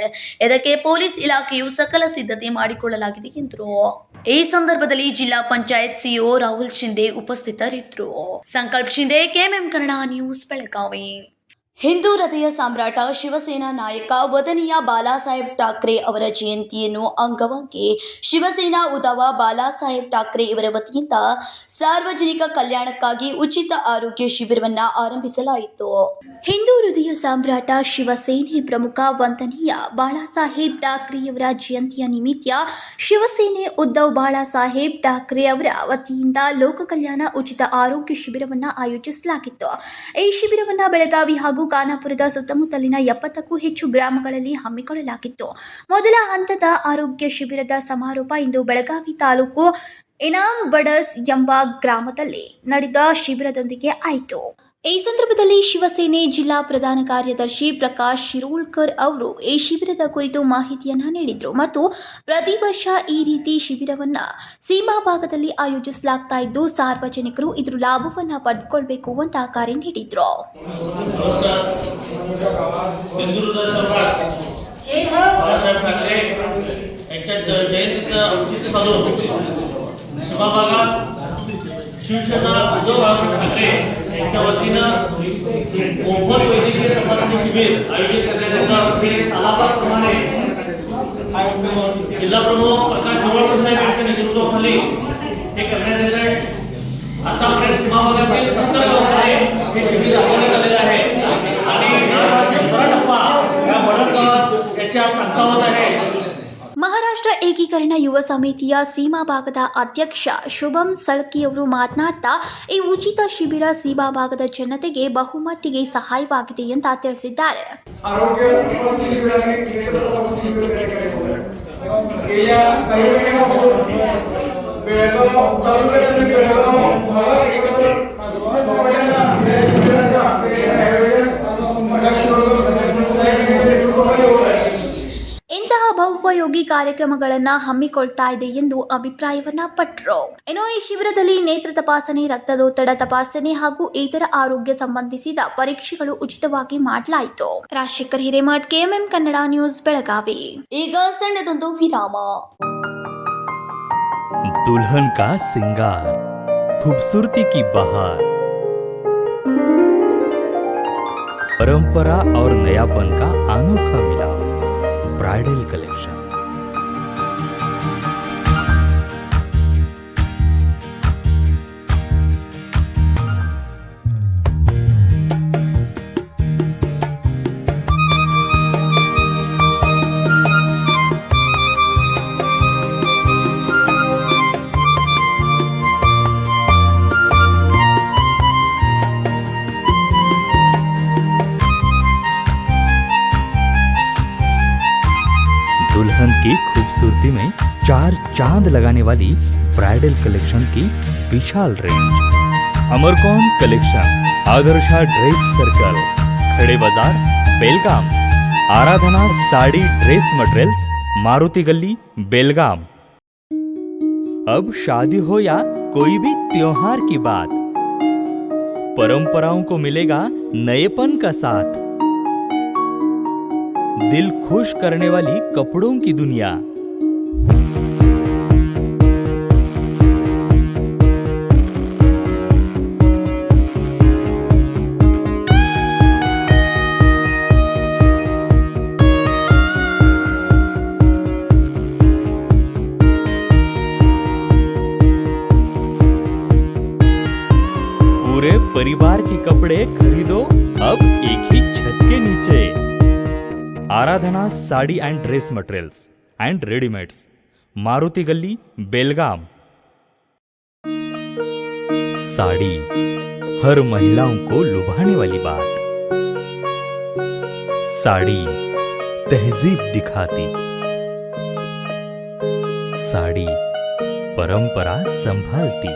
D: ಇದಕ್ಕೆ ಪೊಲೀಸ್ ಇಲಾಖೆಯು ಸಕಲ ಸಿದ್ಧತೆ ಮಾಡಿಕೊಳ್ಳಲಾಗಿದೆ ಎಂದರು. ಈ ಸಂದರ್ಭದಲ್ಲಿ ಜಿಲ್ಲಾ ಪಂಚಾಯತ್ ಸಿಇಒ ರಾಹುಲ್ ಶಿಂದೆ ಉಪಸ್ಥಿತರಿದ್ದರು. ಸಂಕಲ್ಪ ಶಿಂದೆ, ಕೆಎಂಎಂ ಕನ್ನಡ ನ್ಯೂಸ್, ಬೆಳಗಾವಿ. ಹಿಂದೂ ಹೃದಯ ಸಾಮ್ರಾಟ ಶಿವಸೇನಾ ನಾಯಕ ವದನೀಯ ಬಾಲಾಸಾಹೇಬ್ ಠಾಕ್ರೆ ಅವರ ಜಯಂತಿಯನ್ನು ಅಂಗವಾಗಿ ಶಿವಸೇನಾ ಉದ್ಧವ ಬಾಲಾಸಾಹೇಬ್ ಠಾಕ್ರೆ ಇವರ ವತಿಯಿಂದ ಸಾರ್ವಜನಿಕ ಕಲ್ಯಾಣಕ್ಕಾಗಿ ಉಚಿತ ಆರೋಗ್ಯ ಶಿಬಿರವನ್ನು ಆರಂಭಿಸಲಾಯಿತು. ಹಿಂದೂ ಹೃದಯ ಸಾಮ್ರಾಟ ಶಿವಸೇನೆ ಪ್ರಮುಖ ವಂದನೀಯ ಬಾಳಾಸಾಹೇಬ್ ಠಾಕ್ರೆಯವರ ಜಯಂತಿಯ ನಿಮಿತ್ತ ಶಿವಸೇನೆ ಉದ್ಧವ್ ಬಾಳಾಸಾಹೇಬ್ ಠಾಕ್ರೆ ಅವರ ವತಿಯಿಂದ ಲೋಕ ಕಲ್ಯಾಣ ಉಚಿತ ಆರೋಗ್ಯ ಶಿಬಿರವನ್ನು ಆಯೋಜಿಸಲಾಗಿತ್ತು. ಈ ಶಿಬಿರವನ್ನು ಬೆಳಗಾವಿ ಹಾಗೂ ಖಾನಾಪುರದ ಸುತ್ತಮುತ್ತಲಿನ 70ಕ್ಕೂ ಹೆಚ್ಚು ಗ್ರಾಮಗಳಲ್ಲಿ ಹಮ್ಮಿಕೊಳ್ಳಲಾಗಿತ್ತು. ಮೊದಲ ಹಂತದ ಆರೋಗ್ಯ ಶಿಬಿರದ ಸಮಾರೋಪ ಇಂದು ಬೆಳಗಾವಿ ತಾಲೂಕು ಇನಾಮ್ ಬಡಸ್ ಎಂಬ ಗ್ರಾಮದಲ್ಲಿ ನಡೆದ ಶಿಬಿರದೊಂದಿಗೆ ಆಯಿತು. ಈ ಸಂದರ್ಭದಲ್ಲಿ ಶಿವಸೇನೆ ಜಿಲ್ಲಾ ಪ್ರಧಾನ ಕಾರ್ಯದರ್ಶಿ ಪ್ರಕಾಶ್ ಶಿರೋಳ್ಕರ್ ಅವರು ಈ ಶಿಬಿರದ ಕುರಿತು ಮಾಹಿತಿಯನ್ನು ನೀಡಿದರು ಮತ್ತು ಪ್ರತಿ ವರ್ಷ ಈ ರೀತಿ ಶಿಬಿರವನ್ನು ಸೀಮಾ ಭಾಗದಲ್ಲಿ ಆಯೋಜಿಸಲಾಗ್ತಾ ಇದ್ದು ಸಾರ್ವಜನಿಕರು ಇದರ ಲಾಭವನ್ನು ಪಡೆದುಕೊಳ್ಳಬೇಕು ಅಂತ ಕರೆ ನೀಡಿದರು.
G: शिवसेना उद्धव बाळासाहेब ठाकरे यांच्या वतीनं मोफत वैद्यकीय तपासणी शिबिर आयोजित करण्याच्या सालाबादप्रमाणे जिल्हा प्रमुख प्रकाश शिरोळकर साहेब यांच्या नेतृत्वाखाली हे करण्यात येत आहे. आतापर्यंत सीमाभागातील 70 गावांमध्ये हे शिबिर राबवण्यात आलेले आहे आणि दुसरा टप्पा या बडद गावात याची आज सांगता होत आहे.
A: ಮಹಾರಾಷ್ಟ್ರ ಏಕೀಕರಣ ಯುವ ಸಮಿತಿಯ ಸೀಮಾ ಭಾಗದ ಅಧ್ಯಕ್ಷ ಶುಭಂ ಸಳ್ಕಿ ಅವರು ಮಾತನಾಡ್ತಾ ಈ ಉಚಿತ ಶಿಬಿರ ಸೀಮಾ ಭಾಗದ ಜನತೆಗೆ ಬಹುಮಟ್ಟಿಗೆ ಸಹಾಯವಾಗಿದೆ ಅಂತ ತಿಳಿಸಿದ್ದಾರೆ.
H: गेल्या काही महिन्यापासून
A: ಇಂತಹ ಬಹುಪಯೋಗಿ ಕಾರ್ಯಕ್ರಮಗಳನ್ನು ಹಮ್ಮಿಕೊಳ್ತಾ ಇದೆ ಎಂದು ಅಭಿಪ್ರಾಯವನ್ನ ಪಟ್ಟರು. ಇನ್ನು ಈ ಶಿಬಿರದಲ್ಲಿ ನೇತ್ರ ತಪಾಸಣೆ, ರಕ್ತದೊತ್ತಡ ತಪಾಸಣೆ ಹಾಗೂ ಇತರ ಆರೋಗ್ಯ ಸಂಬಂಧಿಸಿದ ಪರೀಕ್ಷೆಗಳು ಉಚಿತವಾಗಿ ಮಾಡಲಾಯಿತು. Rajashekhar Hiremath, KMM Kannada news, Belagavi.
D: ಈಗ ಸಣ್ಣದೊಂದು ವಿರಾಮ.
H: दुल्हन का सिंगार, खूबसूरती की बहार, परंपरा और नयापन का अनोखा मिलाप, ब्राइडल कलेक्शन। दुल्हन की खूबसूरती में चार चांद लगाने वाली ब्राइडल कलेक्शन की विशाल रेंज। अमरकौन collection, Adarsha dress circle, Khade Bazaar, Belgaum. Aradhana sari dress materials, Maruti Galli, Belgaum. अब शादी हो या कोई भी त्योहार की बात, परंपराओं को मिलेगा नएपन का साथ। दिल खुश करने वाली कपड़ों की दुनिया। पूरे परिवार के कपड़े खरीदो अब एक ही छत के नीचे। Aradhana sari and dress materials and readymades, Maruti Galli, Belgaum. Sari हर महिलाओं को लुभाने वाली बात। साड़ी तहजीब दिखाती, साड़ी परंपरा संभालती।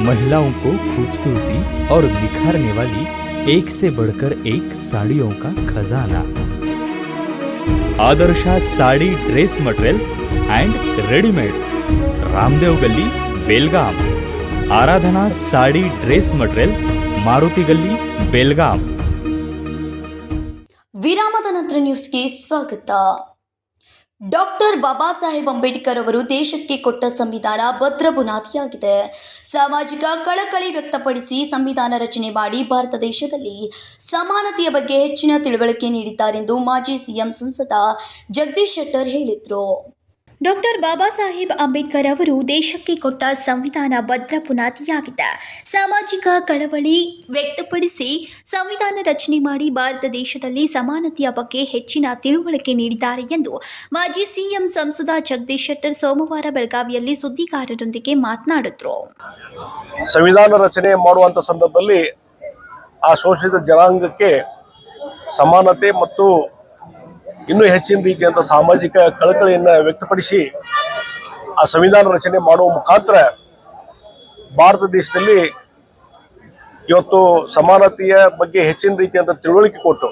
H: महिलाओं को खूबसूरती और निखारने वाली एक से बढ़कर एक साड़ियों का खजाना। Adarsha sari dress materials and readymades, Ramdev गली, बेलगाम। आराधना साड़ी ड्रेस मटेरियल्स, मारुति गली, बेलगाम।
D: ವಿರಾಮದ ನಂತರ ನ್ಯೂಸ್ಗೆ ಸ್ವಾಗತ. ಡಾಕ್ಟರ್ ಬಾಬಾ ಸಾಹೇಬ್ ಅಂಬೇಡ್ಕರ್ ಅವರು ದೇಶಕ್ಕೆ ಕೊಟ್ಟ ಸಂವಿಧಾನ ಭದ್ರ ಬುನಾದಿಯಾಗಿದೆ. ಸಾಮಾಜಿಕ ಕಳಕಳಿ ವ್ಯಕ್ತಪಡಿಸಿ ಸಂವಿಧಾನ ರಚನೆ ಮಾಡಿ ಭಾರತ ದೇಶದಲ್ಲಿ ಸಮಾನತೆಯ ಬಗ್ಗೆ ಹೆಚ್ಚಿನ ತಿಳುವಳಿಕೆ ನೀಡಿದ್ದಾರೆಂದು ಮಾಜಿ ಸಿಎಂ ಸಂಸದ ಜಗದೀಶ್ ಶೆಟ್ಟರ್ ಹೇಳಿದರು.
A: ಡಾಕ್ಟರ್ ಬಾಬಾ ಸಾಹೇಬ್ ಅಂಬೇಡ್ಕರ್ ಅವರು ದೇಶಕ್ಕೆ ಕೊಟ್ಟ ಸಂವಿಧಾನ ಭದ್ರ ಬುನಾದಿಯಾಗಿದೆ. ಸಾಮಾಜಿಕ ಕಳವಳಿ ವ್ಯಕ್ತಪಡಿಸಿ ಸಂವಿಧಾನ ರಚನೆ ಮಾಡಿ ಭಾರತ ದೇಶದಲ್ಲಿ ಸಮಾನತೆಯ ಬಗ್ಗೆ ಹೆಚ್ಚಿನ ತಿಳುವಳಿಕೆ ನೀಡಿದ್ದಾರೆ ಎಂದು ಮಾಜಿ ಸಿಎಂ ಸಂಸದ ಜಗದೀಶ್ ಶೆಟ್ಟರ್ ಸೋಮವಾರ ಬೆಳಗಾವಿಯಲ್ಲಿ ಸುದ್ದಿಗಾರರೊಂದಿಗೆ ಮಾತನಾಡಿದರು.
C: ಸಂವಿಧಾನ ರಚನೆ ಮಾಡುವಂಥ ಸಂದರ್ಭದಲ್ಲಿ ಆ ಶೋಷಿತ ಜನಾಂಗಕ್ಕೆ ಸಮಾನತೆ ಮತ್ತು ಇನ್ನೂ ಹೆಚ್ಚಿನ ರೀತಿಯಂಥ ಸಾಮಾಜಿಕ ಕಳಕಳಿಯನ್ನು ವ್ಯಕ್ತಪಡಿಸಿ ಆ ಸಂವಿಧಾನ ರಚನೆ ಮಾಡುವ ಮುಖಾಂತರ ಭಾರತ ದೇಶದಲ್ಲಿ ಇವತ್ತು ಸಮಾನತೆಯ ಬಗ್ಗೆ ಹೆಚ್ಚಿನ ರೀತಿಯಂಥ ತಿಳುವಳಿಕೆ ಕೊಟ್ಟು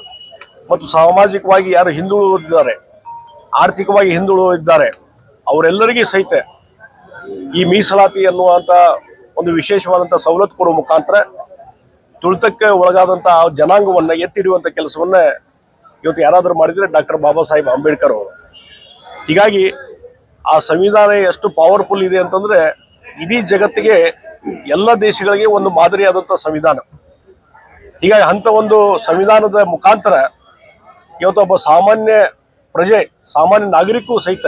C: ಮತ್ತು ಸಾಮಾಜಿಕವಾಗಿ ಯಾರು ಹಿಂದುಳಿದಿದ್ದಾರೆ, ಆರ್ಥಿಕವಾಗಿ ಹಿಂದುಳಿದಿದ್ದಾರೆ ಅವರೆಲ್ಲರಿಗೂ ಸಹಿತ ಈ ಮೀಸಲಾತಿ ಅನ್ನುವಂಥ ಒಂದು ವಿಶೇಷವಾದಂಥ ಸವಲತ್ತು ಕೊಡುವ ಮುಖಾಂತರ ತುಳಿತಕ್ಕೆ ಒಳಗಾದಂಥ ಜನಾಂಗವನ್ನು ಎತ್ತಿ ಹಿಡಿಯುವಂಥ ಕೆಲಸವನ್ನು ಇವತ್ತು ಯಾರಾದರೂ ಮಾಡಿದರೆ ಡಾಕ್ಟರ್ ಬಾಬಾ ಸಾಹೇಬ್ ಅಂಬೇಡ್ಕರ್ ಅವರು. ಹೀಗಾಗಿ ಆ ಸಂವಿಧಾನ ಎಷ್ಟು ಪವರ್ಫುಲ್ ಇದೆ ಅಂತಂದರೆ ಇಡೀ ಜಗತ್ತಿಗೆ ಎಲ್ಲ ದೇಶಗಳಿಗೆ ಒಂದು ಮಾದರಿಯಾದಂಥ ಸಂವಿಧಾನ. ಹೀಗಾಗಿ ಅಂಥ ಒಂದು ಸಂವಿಧಾನದ ಮುಖಾಂತರ ಇವತ್ತು ಒಬ್ಬ ಸಾಮಾನ್ಯ ಪ್ರಜೆ, ಸಾಮಾನ್ಯ ನಾಗರಿಕೂ ಸಹಿತ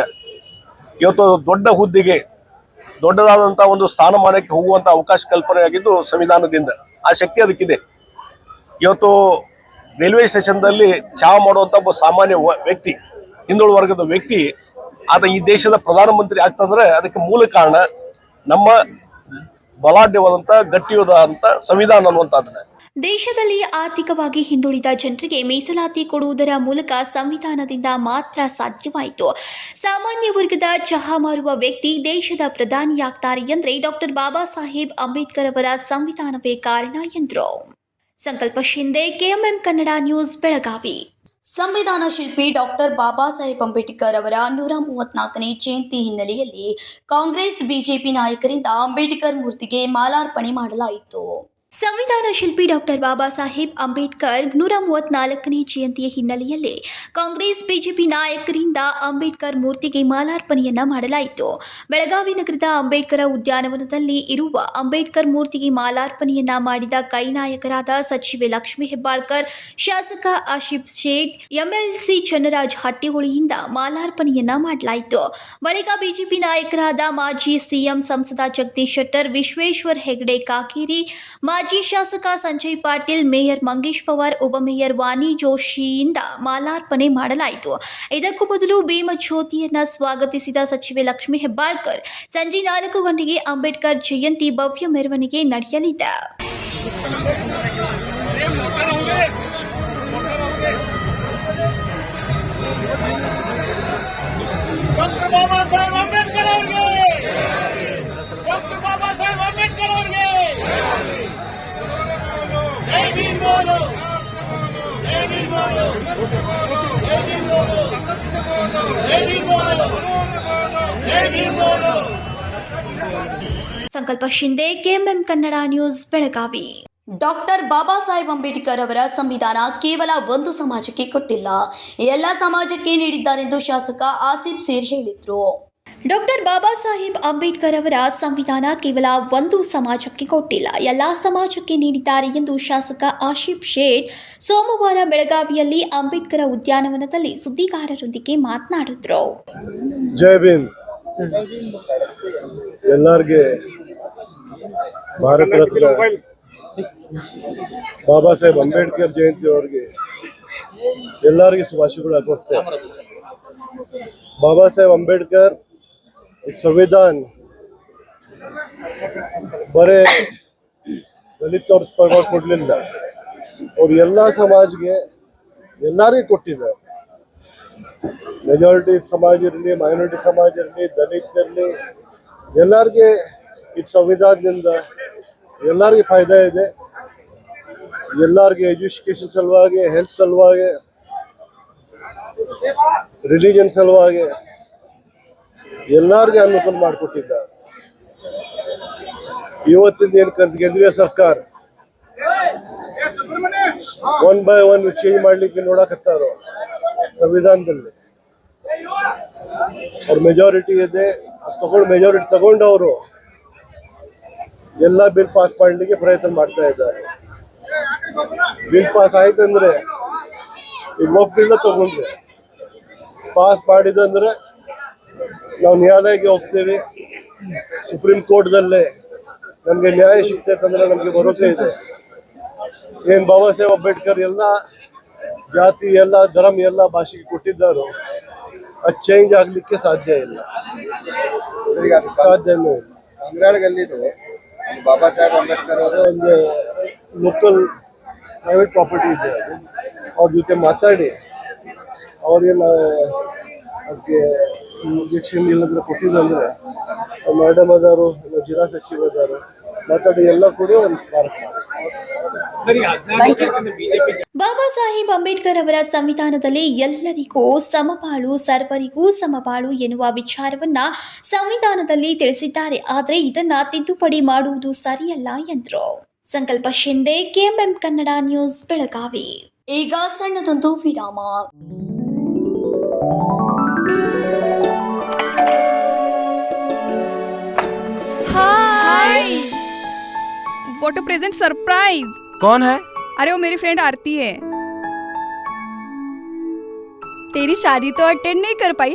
C: ಇವತ್ತು ದೊಡ್ಡ ಹುದ್ದೆಗೆ, ದೊಡ್ಡದಾದಂಥ ಒಂದು ಸ್ಥಾನಮಾನಕ್ಕೆ ಹೋಗುವಂಥ ಅವಕಾಶ ಕಲ್ಪನೆಯಾಗಿದ್ದು ಸಂವಿಧಾನದಿಂದ. ಆ ಶಕ್ತಿ ಅದಕ್ಕಿದೆ. ಇವತ್ತು ರೈಲ್ವೆ ಸ್ಟೇಷನ್ದಲ್ಲಿ ಚಹಾ ಮಾಡುವಂತ ಒಬ್ಬ ಸಾಮಾನ್ಯ ವ್ಯಕ್ತಿ, ಹಿಂದುಳಿದ ವರ್ಗದ ವ್ಯಕ್ತಿ ಆತ ಈ ದೇಶದ ಪ್ರಧಾನಮಂತ್ರಿ ಆಗ್ತಂದ್ರೆ ಅದಕ್ಕೆ ಮೂಲ ಕಾರಣ ನಮ್ಮ ಬಲಾಢ್ಯವಾದಂತ ಗಟ್ಟಿಯಾದಂತ ಸಂವಿಧಾನ ಅನ್ನುವಂಥದ್ದನ್ನ.
A: ದೇಶದಲ್ಲಿ ಆರ್ಥಿಕವಾಗಿ ಹಿಂದುಳಿದ ಜನರಿಗೆ ಮೀಸಲಾತಿ ಕೊಡುವುದರ ಮೂಲಕ ಸಂವಿಧಾನದಿಂದ ಮಾತ್ರ ಸಾಧ್ಯವಾಯಿತು. ಸಾಮಾನ್ಯ ವರ್ಗದ ಚಹಾ ಮಾರುವ ವ್ಯಕ್ತಿ ದೇಶದ ಪ್ರಧಾನಿಯಾಗ್ತಾರೆ ಎಂದರೆ ಡಾಕ್ಟರ್ ಬಾಬಾ ಸಾಹೇಬ್ ಅಂಬೇಡ್ಕರ್ ಅವರ ಸಂವಿಧಾನವೇ ಕಾರಣ ಎಂದರು. ಸಂಕಲ್ಪ ಶಿಂದೆ, ಕೆಎಂಎಂ ಕನ್ನಡ ನ್ಯೂಸ್, ಬೆಳಗಾವಿ.
D: ಸಂವಿಧಾನ ಶಿಲ್ಪಿ ಡಾಕ್ಟರ್ ಬಾಬಾ ಸಾಹೇಬ್ ಅಂಬೇಡ್ಕರ್ ಅವರ 134ನೇ ಜಯಂತಿ ಹಿನ್ನೆಲೆಯಲ್ಲಿ ಕಾಂಗ್ರೆಸ್ ಬಿಜೆಪಿ ನಾಯಕರಿಂದ ಅಂಬೇಡ್ಕರ್ ಮೂರ್ತಿಗೆ ಮಾಲಾರ್ಪಣೆ ಮಾಡಲಾಯಿತು.
A: ಸಂವಿಧಾನ ಶಿಲ್ಪಿ ಡಾಕ್ಟರ್ ಬಾಬಾ ಸಾಹೇಬ್ ಅಂಬೇಡ್ಕರ್ 134ನೇ ಜಯಂತಿಯ ಹಿನ್ನೆಲೆಯಲ್ಲಿ ಕಾಂಗ್ರೆಸ್ ಬಿಜೆಪಿ ನಾಯಕರಿಂದ ಅಂಬೇಡ್ಕರ್ ಮೂರ್ತಿಗೆ ಮಾಲಾರ್ಪಣೆಯನ್ನ ಮಾಡಲಾಯಿತು. ಬೆಳಗಾವಿ ನಗರದ ಅಂಬೇಡ್ಕರ್ ಉದ್ಯಾನವನದಲ್ಲಿ ಇರುವ ಅಂಬೇಡ್ಕರ್ ಮೂರ್ತಿಗೆ ಮಾಲಾರ್ಪಣೆಯನ್ನ ಮಾಡಿದ ಕೈ ನಾಯಕರಾದ ಸಚಿವೆ ಲಕ್ಷ್ಮೀ ಹೆಬ್ಬಾಳ್ಕರ್, ಶಾಸಕ ಆಶಿಫ್ ಶೇಟ್, ಎಂಎಲ್ಸಿ ಚನ್ನರಾಜ್ ಹಟ್ಟಿಹೊಳಿಯಿಂದ ಮಾಲಾರ್ಪಣೆಯನ್ನ ಮಾಡಲಾಯಿತು. ಬಳಿಕ ಬಿಜೆಪಿ ನಾಯಕರಾದ ಮಾಜಿ ಸಿಎಂ ಸಂಸದ ಜಗದೀಶ್ ಶೆಟ್ಟರ್, ವಿಶ್ವೇಶ್ವರ ಹೆಗಡೆ ಕಾಗೇರಿ, ಮಾಜಿ ಶಾಸಕ ಸಂಜಯ್ ಪಾಟೀಲ್, ಮೇಯರ್ ಮಂಗೇಶ್ ಪವಾರ್, ಉಪಮೇಯರ್ ವಾಣಿ ಜೋಶಿಯಿಂದ ಮಾಲಾರ್ಪಣೆ ಮಾಡಲಾಯಿತು. ಇದಕ್ಕೂ ಮೊದಲು ಭೀಮಜ್ಯೋತಿಯನ್ನ ಸ್ವಾಗತಿಸಿದ ಸಚಿವೆ ಲಕ್ಷ್ಮೀ ಹೆಬ್ಬಾಳ್ಕರ್, ಸಂಜೆ 4 ಗಂಟೆಗೆ ಅಂಬೇಡ್ಕರ್ ಜಯಂತಿ ಭವ್ಯ ಮೆರವಣಿಗೆ ನಡೆಯಲಿದೆ.
I: ಡಾಕ್ಟರ್ ಬಾಬಾ ಸಾಹೇಬ್ ಅಂಬೇಡ್ಕರ್ ಅವರಿಗೆ, ಡಾಕ್ಟರ್ ಬಾಬಾ ಸಾಹೇಬ್ ಅಂಬೇಡ್ಕರ್ ಅವರಿಗೆ ಜೈ ಭೀಮ್ ಬೋಲೋ, ಜೈ ಭೀಮ್ ಬೋಲೋ, ಜೈ ಭೀಮ್ ಬೋಲೋ, ಜೈ ಭೀಮ್ ಬೋಲೋ, ಜೈ ಭೀಮ್ ಬೋಲೋ.
A: Sankalp Shinde, KMM Kannada news, Belagavi.
D: Doctor Baba Saheb Ambedkar ಅವರ ಸಂವಿಧಾನ ಕೇವಲ ಒಂದು ಸಮಾಜಕ್ಕೆ ಕೊಟ್ಟಿಲ್ಲ, ಎಲ್ಲ ಸಮಾಜಕ್ಕೆ ನೀಡಿದ್ದಾರೆಂದು ಶಾಸಕ ಆಸಿಫ್ ಸೇರ್ ಹೇಳಿದರು.
A: ಡಾಕ್ಟರ್ ಬಾಬಾ ಸಾಹೇಬ್ ಅಂಬೇಡ್ಕರ್ ಅವರ ಸಂವಿಧಾನ ಕೇವಲ ಒಂದು ಸಮಾಜಕ್ಕೆ ಕೊಟ್ಟಿಲ್ಲ, ಎಲ್ಲ ಸಮಾಜಕ್ಕೆ ನೀಡಿದ್ದಾರೆ ಎಂದು ಶಾಸಕ ಆಶಿಫ್ ಶೇಟ್ ಸೋಮವಾರ ಬೆಳಗಾವಿಯಲ್ಲಿ ಅಂಬೇಡ್ಕರ್ ಉದ್ಯಾನವನದಲ್ಲಿ ಸುದ್ದಿಗಾರರೊಂದಿಗೆ ಮಾತನಾಡಿದರು.
J: ಜೈ ಭೀಮ್. ಎಲ್ಲರಿಗೆ ಭಾರತ ರತ್ನ ಬಾಬಾ ಸಾಹೇಬ್ ಅಂಬೇಡ್ಕರ್ ಜಯಂತಿ ಅವರಿಗೆ ಎಲ್ಲರಿಗೆ ಶುಭಾಶಯಗಳು ಕೊಡ್ತೇವೆ. बाबा साहेब अंबेडकर एक संविधान बरे दलित और स्पर्धा ಕೊಡಲಿಲ್ಲ. और ಎಲ್ಲ ಸಮಾಜಕ್ಕೆ ಎಲ್ಲರಿಗೂ ಕೊಟ್ಟಿದ್ದಾರೆ. ಮೆಜಾರಿಟಿ ಸಮಾಜ ಇರಲಿ, ಮೈನಾರಿಟಿ ಸಮಾಜ ಇರಲಿ, ದಲಿತ ಇರಲಿ, ಎಲ್ಲರಿಗೆ ಈ ಸಂವಿಧಾನದಿಂದ ಎಲ್ಲರಿಗೆ ಫಾಯ್ದಾ ಇದೆ. ಎಲ್ಲರಿಗೆ ಎಜುಕೇಶನ್ ಸಲುವಾಗಿ, ಹೆಲ್ತ್ ಸಲುವಾಗಿ, ರಿಲಿಜನ್ ಸಲುವಾಗಿ ಎಲ್ಲರಿಗೆ ಅನುಕೂಲ ಮಾಡಿಕೊಟ್ಟಿದ್ದಾರೆ. ಇವತ್ತಿನ ಏನು ಕೇಂದ್ರೀಯ ಸರ್ಕಾರ 1 by 1 ಚೇಂಜ್ ಮಾಡ್ಲಿಕ್ಕೆ ನೋಡಕತ್ತಾರೋ ಸಂವಿಧಾನದಲ್ಲಿ. ಅವ್ರ ಮೆಜಾರಿಟಿ ಇದೆ, ಮೆಜಾರಿಟಿ ತಗೊಂಡವರು ಎಲ್ಲ ಬಿಲ್ ಪಾಸ್ ಮಾಡಲಿಕ್ಕೆ ಪ್ರಯತ್ನ ಮಾಡ್ತಾ ಇದ್ದಾರೆ. ಬಿಲ್ ಪಾಸ್ ಆಯ್ತಂದ್ರೆ ಈಗ ಒಪ್ಪಿಲ್ಲ ತಗೊಂಡ್ರೆ, ಪಾಸ್ ಮಾಡಿದಂದ್ರೆ ನಾವು ನ್ಯಾಯಾಲಯಕ್ಕೆ ಹೋಗ್ತೇವೆ. ಸುಪ್ರೀಂ ಕೋರ್ಟ್ದಲ್ಲೇ ನಮಗೆ ನ್ಯಾಯ ಸಿಗ್ತೈತಂದ್ರೆ ನಮಗೆ ಭರವಸೆ ಇದೆ. ಏನು ಬಾಬಾ ಸಾಹೇಬ್ ಅಂಬೇಡ್ಕರ್ ಎಲ್ಲ ಜಾತಿ, ಎಲ್ಲ ಧರ್ಮ, ಎಲ್ಲ ಭಾಷೆಗೆ ಕೊಟ್ಟಿದ್ದಾರೋ ಅದು ಚೇಂಜ್ ಆಗಲಿಕ್ಕೆ ಸಾಧ್ಯ ಇಲ್ಲ, ಸಾಧ್ಯನೂ ಇಲ್ಲ.
K: ಅಂಗ್ರಾಳಗಲ್ಲಿದು ಬಾಬಾ ಸಾಹೇಬ್ ಅಂಬೇಡ್ಕರ್ ಅವರು
J: ಒಂದು ಲೋಕಲ್ ಪ್ರೈವೇಟ್ ಪ್ರಾಪರ್ಟಿ ಇದೆ, ಅದು ಅವ್ರ ಜೊತೆ ಮಾತಾಡಿ ಅವ್ರಿಗೆಲ್ಲ ಅದಕ್ಕೆ ಇಂಜೆಕ್ಷನ್ ಇಲ್ಲಂದ್ರೆ ಕೊಟ್ಟಿದ್ದಂದ್ರೆ ಮೇಡಮ್ ಅದಾರು, ಜಿಲ್ಲಾ ಸಚಿವ ಅದಾರು, ಮಾತಾಡಿ ಎಲ್ಲ ಕೂಡ ಒಂದು ಸ್ಮಾರಕ.
A: ಬಾಬಾ ಸಾಹೇಬ್ ಅಂಬೇಡ್ಕರ್ ಅವರ ಸಂವಿಧಾನದಲ್ಲಿ ಎಲ್ಲರಿಗೂ ಸಮಬಾಳು, ಸರ್ವರಿಗೂ ಸಮಬಾಳು ಎನ್ನುವ ವಿಚಾರವನ್ನ ಸಂವಿಧಾನದಲ್ಲಿ ತಿಳಿಸಿದ್ದಾರೆ. ಆದರೆ ಇದನ್ನ ತಿದ್ದುಪಡಿ ಮಾಡುವುದು ಸರಿಯಲ್ಲ ಎಂದರು. ಸಂಕಲ್ಪ ಶಿಂದೆ, ಕೆಎಂಎಂ ಕನ್ನಡ ನ್ಯೂಸ್, ಬೆಳಗಾವಿ.
D: ಈಗ ಸಣ್ಣದೊಂದು ವಿರಾಮ.
L: हाय, व्हाट अ प्रेजेंट सरप्राइज।
K: कौन है?
L: अरे वो मेरी फ्रेंड आरती है। तेरी शादी तो अटेंड नहीं कर पाई,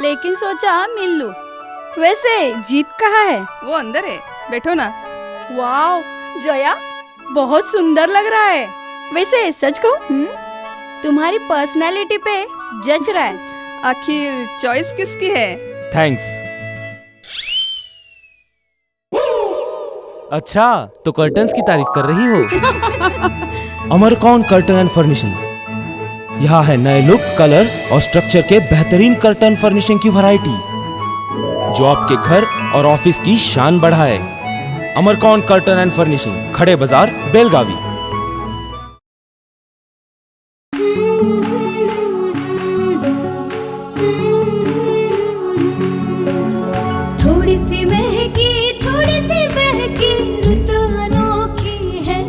L: लेकिन सोचा मिल लूं। वैसे जीत कहाँ है? वो अंदर है, बैठो ना। वाओ जया, बहुत सुंदर लग रहा है। वैसे सच कहूं, तुम्हारी पर्सनालिटी पे जज रहा है। आखिर चॉइस किसकी है?
M: थैंक्स। अच्छा, तो कर्टन्स की तारीफ कर रही हो। अमरकौन कर्टन एंड फर्निशिंग। यहाँ है नए लुक, कलर और स्ट्रक्चर के बेहतरीन कर्टन फर्निशिंग की वैरायटी जो आपके घर और ऑफिस की शान बढ़ाए। अमरकौन कर्टन एंड फर्निशिंग, खड़े बाजार, बेलगावी।
L: थोड़ी सी महकी, थोड़ी सी बहकी, रुत अनोखी है।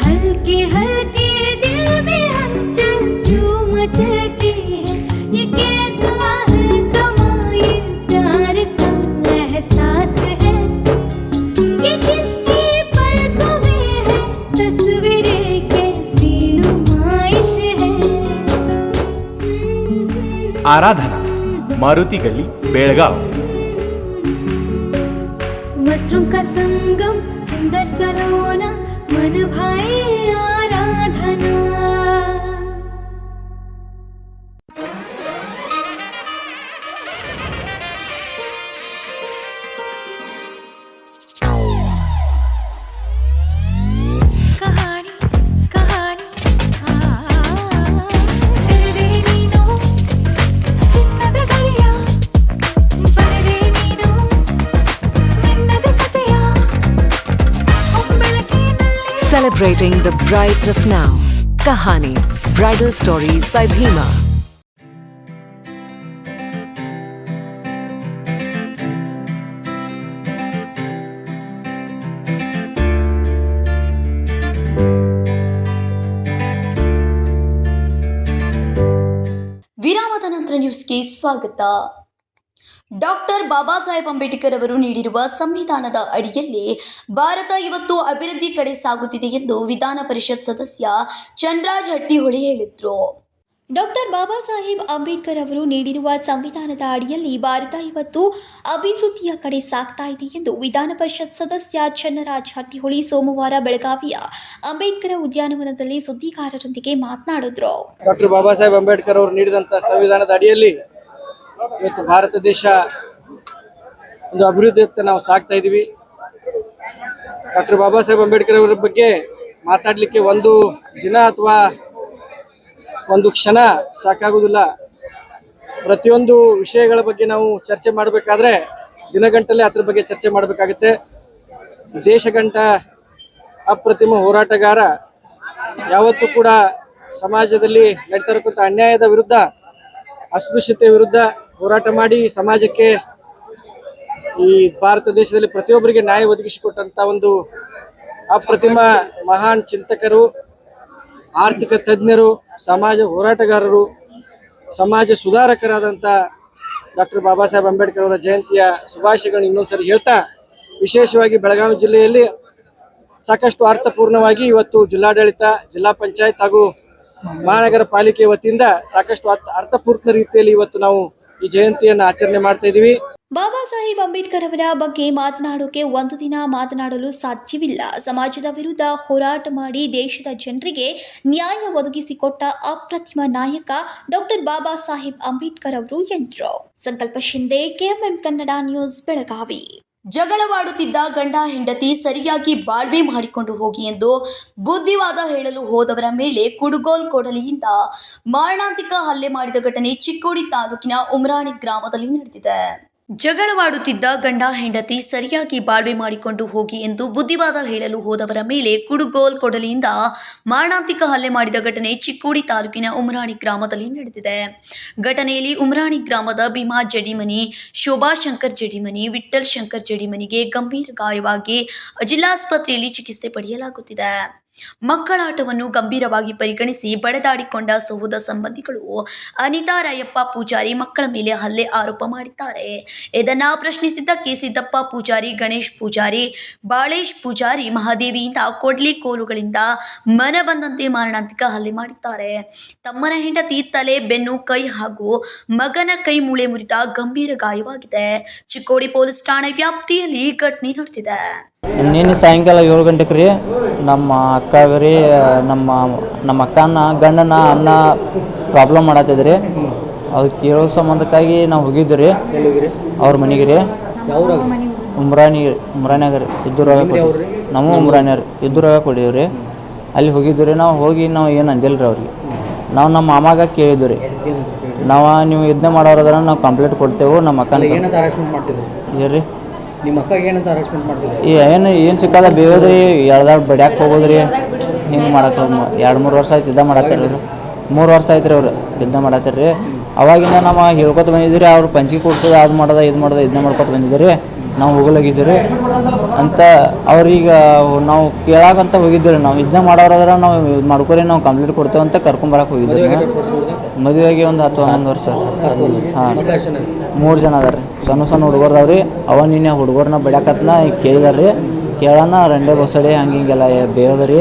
L: हल्के हल्के दिल में हलचल जो मचलती है। ये कैसा है समा, ये प्यार सा एहसास है। ये किसकी पलकों में है, तस्वीरें कैसी नुमाइश है।
M: आराधना, मारुति गली, बेलगाव।
L: वस्त्रों का संगम, सुंदर सलोना, मन भाई आराधना। कहानी कहानी तेरे नीनो चिन्नद गड़िया बड़े नीनो निन्नद कथೆಯ ಒಬ್ಬಳಕೆ ನಲ್ಲಿ
N: Celebrating the brides of now. Kahani, Bridal Stories by Bhima.
D: ವಿರಾಮದ ನಂತರ ನ್ಯೂಸ್ಗೆ ಸ್ವಾಗತ. ಡಾಕ್ಟರ್ ಬಾಬಾ ಸಾಹೇಬ್ ಅಂಬೇಡ್ಕರ್ ಅವರು ನೀಡಿರುವ ಸಂವಿಧಾನದ ಅಡಿಯಲ್ಲಿ ಭಾರತ ಇವತ್ತು ಅಭಿವೃದ್ಧಿ ಕಡೆ ಸಾಗುತ್ತಿದೆ ಎಂದು ವಿಧಾನ ಪರಿಷತ್ ಸದಸ್ಯ ಚಂದ್ರರಾಜ್ ಹಟ್ಟಿಹೊಳಿ ಹೇಳಿದರು.
A: ಡಾಕ್ಟರ್ ಬಾಬಾ ಸಾಹೇಬ್ ಅಂಬೇಡ್ಕರ್ ಅವರು ನೀಡಿರುವ ಸಂವಿಧಾನದ ಅಡಿಯಲ್ಲಿ ಭಾರತ ಇವತ್ತು ಅಭಿವೃದ್ಧಿಯ ಕಡೆ ಸಾಗ್ತಾ ಇದೆ ಎಂದು ವಿಧಾನ ಪರಿಷತ್ ಸದಸ್ಯ ಚನ್ನರಾಜ್ ಹಟ್ಟಿಹೊಳಿ ಸೋಮವಾರ ಬೆಳಗಾವಿಯ ಅಂಬೇಡ್ಕರ್ ಉದ್ಯಾನವನದಲ್ಲಿ ಸುದ್ದಿಗಾರರೊಂದಿಗೆ ಮಾತನಾಡಿದರು.
O: ಡಾಕ್ಟರ್ ಬಾಬಾ ಸಾಹೇಬ್ ಅಂಬೇಡ್ಕರ್ ಅವರು ನೀಡಿದಂಥ ಸಂವಿಧಾನದ ಅಡಿಯಲ್ಲಿ ಇವತ್ತು ಭಾರತ ದೇಶ ಒಂದು ಅಭಿವೃದ್ಧಿಯತ್ತ ನಾವು ಸಾಗ್ತಾ ಇದ್ದೀವಿ. ಡಾಕ್ಟರ್ ಬಾಬಾ ಸಾಹೇಬ್ ಅಂಬೇಡ್ಕರ್ ಅವರ ಬಗ್ಗೆ ಮಾತಾಡಲಿಕ್ಕೆ ಒಂದು ದಿನ ಅಥವಾ ಒಂದು ಕ್ಷಣ ಸಾಕಾಗುವುದಿಲ್ಲ. ಪ್ರತಿಯೊಂದು ವಿಷಯಗಳ ಬಗ್ಗೆ ನಾವು ಚರ್ಚೆ ಮಾಡಬೇಕಾದ್ರೆ ದಿನಗಂಟಲೆ ಅದ್ರ ಬಗ್ಗೆ ಚರ್ಚೆ ಮಾಡಬೇಕಾಗುತ್ತೆ. ದೇಶಗಂಟ ಅಪ್ರತಿಮ ಹೋರಾಟಗಾರ, ಯಾವತ್ತೂ ಕೂಡ ಸಮಾಜದಲ್ಲಿ ನಡೀತಾ ಇರತಕ್ಕಂಥ ಅನ್ಯಾಯದ ವಿರುದ್ಧ, ಅಸ್ಪೃಶ್ಯತೆ ವಿರುದ್ಧ ಹೋರಾಟ ಮಾಡಿ ಸಮಾಜಕ್ಕೆ, ಈ ಭಾರತ ದೇಶದಲ್ಲಿ ಪ್ರತಿಯೊಬ್ಬರಿಗೆ ನ್ಯಾಯ ಒದಗಿಸಿಕೊಟ್ಟಂತ ಒಂದು ಅಪ್ರತಿಮ ಮಹಾನ್ ಚಿಂತಕರು, ಆರ್ಥಿಕ ತಜ್ಞರು, ಸಮಾಜ ಹೋರಾಟಗಾರರು, ಸಮಾಜ ಸುಧಾರಕರಾದಂಥ ಡಾಕ್ಟರ್ ಬಾಬಾ ಸಾಹೇಬ್ ಅಂಬೇಡ್ಕರ್ ಅವರ ಜಯಂತಿಯ ಶುಭಾಶಯಗಳನ್ನು ಇನ್ನೊಂದ್ಸರಿ ಹೇಳ್ತಾ, ವಿಶೇಷವಾಗಿ ಬೆಳಗಾವಿ ಜಿಲ್ಲೆಯಲ್ಲಿ ಸಾಕಷ್ಟು ಅರ್ಥಪೂರ್ಣವಾಗಿ ಇವತ್ತು ಜಿಲ್ಲಾಡಳಿತ, ಜಿಲ್ಲಾ ಪಂಚಾಯತ್ ಹಾಗೂ ಮಹಾನಗರ ಪಾಲಿಕೆ ವತಿಯಿಂದ ಸಾಕಷ್ಟು ಅರ್ಥಪೂರ್ಣ ರೀತಿಯಲ್ಲಿ ಇವತ್ತು ನಾವು ಈ ಜಯಂತಿಯನ್ನು ಆಚರಣೆ ಮಾಡ್ತಾ ಇದ್ದೀವಿ.
A: ಬಾಬಾ ಸಾಹೇಬ್ ಅಂಬೇಡ್ಕರ್ ಅವರ ಬಗ್ಗೆ ಮಾತನಾಡೋಕೆ ಒಂದು ದಿನ ಮಾತನಾಡಲು ಸಾಧ್ಯವಿಲ್ಲ. ಸಮಾಜದ ವಿರುದ್ಧ ಹೋರಾಟ ಮಾಡಿ ದೇಶದ ಜನರಿಗೆ ನ್ಯಾಯ ಒದಗಿಸಿಕೊಟ್ಟ ಅಪ್ರತಿಮ ನಾಯಕ ಡಾಕ್ಟರ್ ಬಾಬಾ ಸಾಹೇಬ್ ಅಂಬೇಡ್ಕರ್ ಅವರು ಎಂದರು. ಸಂಕಲ್ಪ ಶಿಂದೆ, ಕೆಎಂಎಂ ಕನ್ನಡ ನ್ಯೂಸ್, ಬೆಳಗಾವಿ.
D: ಜಗಳವಾಡುತ್ತಿದ್ದ ಗಂಡ ಹೆಂಡತಿ ಸರಿಯಾಗಿ ಬಾಳ್ವೆ ಮಾಡಿಕೊಂಡು ಹೋಗಿ ಎಂದು ಬುದ್ಧಿವಾದ ಹೇಳಲು ಹೋದವರ ಮೇಲೆ ಕುಡುಗೋಲ್ ಕೊಡಲಿಯಿಂದ ಮಾರಣಾಂತಿಕ ಹಲ್ಲೆ ಮಾಡಿದ ಘಟನೆ ಚಿಕ್ಕೋಡಿ ತಾಲೂಕಿನ ಉಮ್ರಾಣಿ ಗ್ರಾಮದಲ್ಲಿ ನಡೆದಿದೆ. ಜಗಳವಾಡುತ್ತಿದ್ದ ಗಂಡ ಹೆಂಡತಿ ಸರಿಯಾಗಿ ಬಾಳ್ವೆ ಮಾಡಿಕೊಂಡು ಹೋಗಿ ಎಂದು ಬುದ್ಧಿವಾದ ಹೇಳಲು ಹೋದವರ ಮೇಲೆ ಕುಡುಗೋಲ್ ಕೊಡಲಿಯಿಂದ ಮಾರಣಾಂತಿಕ ಹಲ್ಲೆ ಮಾಡಿದ ಘಟನೆ ಚಿಕ್ಕೋಡಿ ತಾಲೂಕಿನ ಉಮ್ರಾಣಿ ಗ್ರಾಮದಲ್ಲಿ ನಡೆದಿದೆ. ಘಟನೆಯಲ್ಲಿ ಉಮ್ರಾಣಿ ಗ್ರಾಮದ ಭೀಮಾ ಜಡಿಮನಿ, ಶೋಭಾ ಶಂಕರ್ ಜಡಿಮನಿ, ವಿಠ್ಠಲ್ ಶಂಕರ್ ಜಡಿಮನಿಗೆ ಗಂಭೀರ ಗಾಯವಾಗಿ ಜಿಲ್ಲಾಸ್ಪತ್ರೆಯಲ್ಲಿ ಚಿಕಿತ್ಸೆ ಪಡೆಯಲಾಗುತ್ತಿದೆ. ಮಕ್ಕಳಾಟವನ್ನು ಗಂಭೀರವಾಗಿ ಪರಿಗಣಿಸಿ ಬಡದಾಡಿಕೊಂಡ ಸಹೋದರ ಸಂಬಂಧಿಗಳು ಅನಿತಾ ರಾಯಪ್ಪ ಪೂಜಾರಿ ಮಕ್ಕಳ ಮೇಲೆ ಹಲ್ಲೆ ಆರೋಪ ಮಾಡಿದ್ದಾರೆ. ಇದನ್ನ ಪ್ರಶ್ನಿಸಿದ್ದಕ್ಕೆ ಸಿದ್ದಪ್ಪ ಪೂಜಾರಿ, ಗಣೇಶ್ ಪೂಜಾರಿ, ಬಾಳೇಶ್ ಪೂಜಾರಿ ಮಹಾದೇವಿಯಿಂದ ಕೊಡ್ಲಿ ಕೋಲುಗಳಿಂದ ಮನ ಬಂದಂತೆ ಮಾರಣಾಂತಿಕ ಹಲ್ಲೆ ಮಾಡಿದ್ದಾರೆ. ತಮ್ಮನ ಹೆಂಡತಿ ತಲೆ, ಬೆನ್ನು, ಕೈ ಹಾಗೂ ಮಗನ ಕೈ ಮೂಳೆ ಮುರಿದ ಗಂಭೀರ ಗಾಯವಾಗಿದೆ. ಚಿಕ್ಕೋಡಿ ಪೊಲೀಸ್ ಠಾಣೆ ವ್ಯಾಪ್ತಿಯಲ್ಲಿ ಘಟನೆ ನಡೆದಿದೆ.
O: ನಿನ್ನೆ ಸಾಯಂಕಾಲ 7 ಗಂಟೆಗೆ ರೀ ನಮ್ಮ ಅಕ್ಕಾಗ ರೀ ನಮ್ಮ ಅಕ್ಕನ ಗಂಡನ ಅನ್ನ ಪ್ರಾಬ್ಲಮ್ ಮಾಡತ್ತಿದ್ರಿ. ಅದು ಕೇಳೋ ಸಂಬಂಧಕ್ಕಾಗಿ ನಾವು ಹೋಗಿದ್ವಿ ರೀ ಅವ್ರ ಮನೆಗೆ ರೀ. ಉಮ್ರಾನ್ಯಾಗ ರೀ ಇದ್ದೂರಾಗ ನಾವು ಉಮ್ರಾನ್ಯಾರ ಇದ್ದೂರಾಗ ಕೊಡೀವಿ ರೀ. ಅಲ್ಲಿ ಹೋಗಿದ್ವಿ ರೀ. ನಾವು ಹೋಗಿ ನಾವು ಏನು ಅಂದಿಲ್ಲ ರೀ ಅವ್ರಿಗೆ. ನಾವು ನಮ್ಮ ಮಾಮಾಗ ಕೇಳಿದ್ವಿ ರೀ, ನೀವು ಇದನ್ನೇ ಮಾಡೋದ್ರ ನಾವು ಕಂಪ್ಲೇಂಟ್ ಕೊಡ್ತೇವೆ. ನಮ್ಮ ಅಕ್ಕನ ಏನ್ರಿ ನಿಮ್ಮ ಅಕ್ಕ ಏನಂತ ಅರೇಂಜ್ಮೆಂಟ್ ಮಾಡ್ತಿದ್ರಿ? ಏನು ಸಿಕ್ಕದ ಬೇವ್ರಿ ಎಳ್ದಾಡ್ ಬಡ್ಯಾಕೆ ಹೋಗೋದ್ರಿ. ಹಿಂಗೆ ಮಾಡಕ್ಕೆ 2-3 ವರ್ಷ ಆಯ್ತು ಯುದ್ಧ ಮಾಡತ್ತಾರ. 3 ವರ್ಷ ಆಯ್ತು ರೀ ಅವ್ರು ಯುದ್ಧ ಮಾಡತ್ತಾರ್ರಿ. ಅವಾಗಿಂದ ನಾವು ಹೇಳ್ಕೊತ ಬಂದಿದ್ರಿ. ಅವ್ರು ಪಂಚಿಗೆ ಕೊಡ್ಸೋದು ಅದು ಮಾಡೋದ ಇದು ಮಾಡೋದ ಇದನ್ನ ಮಾಡ್ಕೊತ ಬಂದಿದ್ರಿ. ನಾವು ಹೋಗಲಾಗಿದ್ದೀವಿ ಅಂತ ಅವ್ರೀಗ ನಾವು ಕೇಳಾಕಂತ ಹೋಗಿದ್ದೀವಿ. ನಾವು ಇದನ್ನ ಮಾಡೋರಾದ್ರೆ ನಾವು ಇದು ಮಾಡ್ಕೊರಿ, ನಾವು ಕಂಪ್ಲೀಟ್ ಕೊಡ್ತೇವೆ ಅಂತ ಕರ್ಕೊಂಬರಕ್ಕೆ ಹೋಗಿದ್ದೀವಿ. ಮದುವೆಗೆ ಒಂದು 10-11 ವರ್ಷ. ಹಾಂ 3 ಜನ ಅದಾರ ರೀ. ಸಣ್ಣ ಹುಡುಗರ್ದಾವ್ರಿ. ನಿನ್ನೆ ಹುಡುಗರನ್ನ ಬಿಡಾಕತ್ನ ಕೇಳಿದಾರ್ರಿ. ಕೇಳೋಣ ರಂಡೆ ಬಸಡಿ ಹಿಂಗೆಲ್ಲ ಬೇಯೋದ್ರಿ.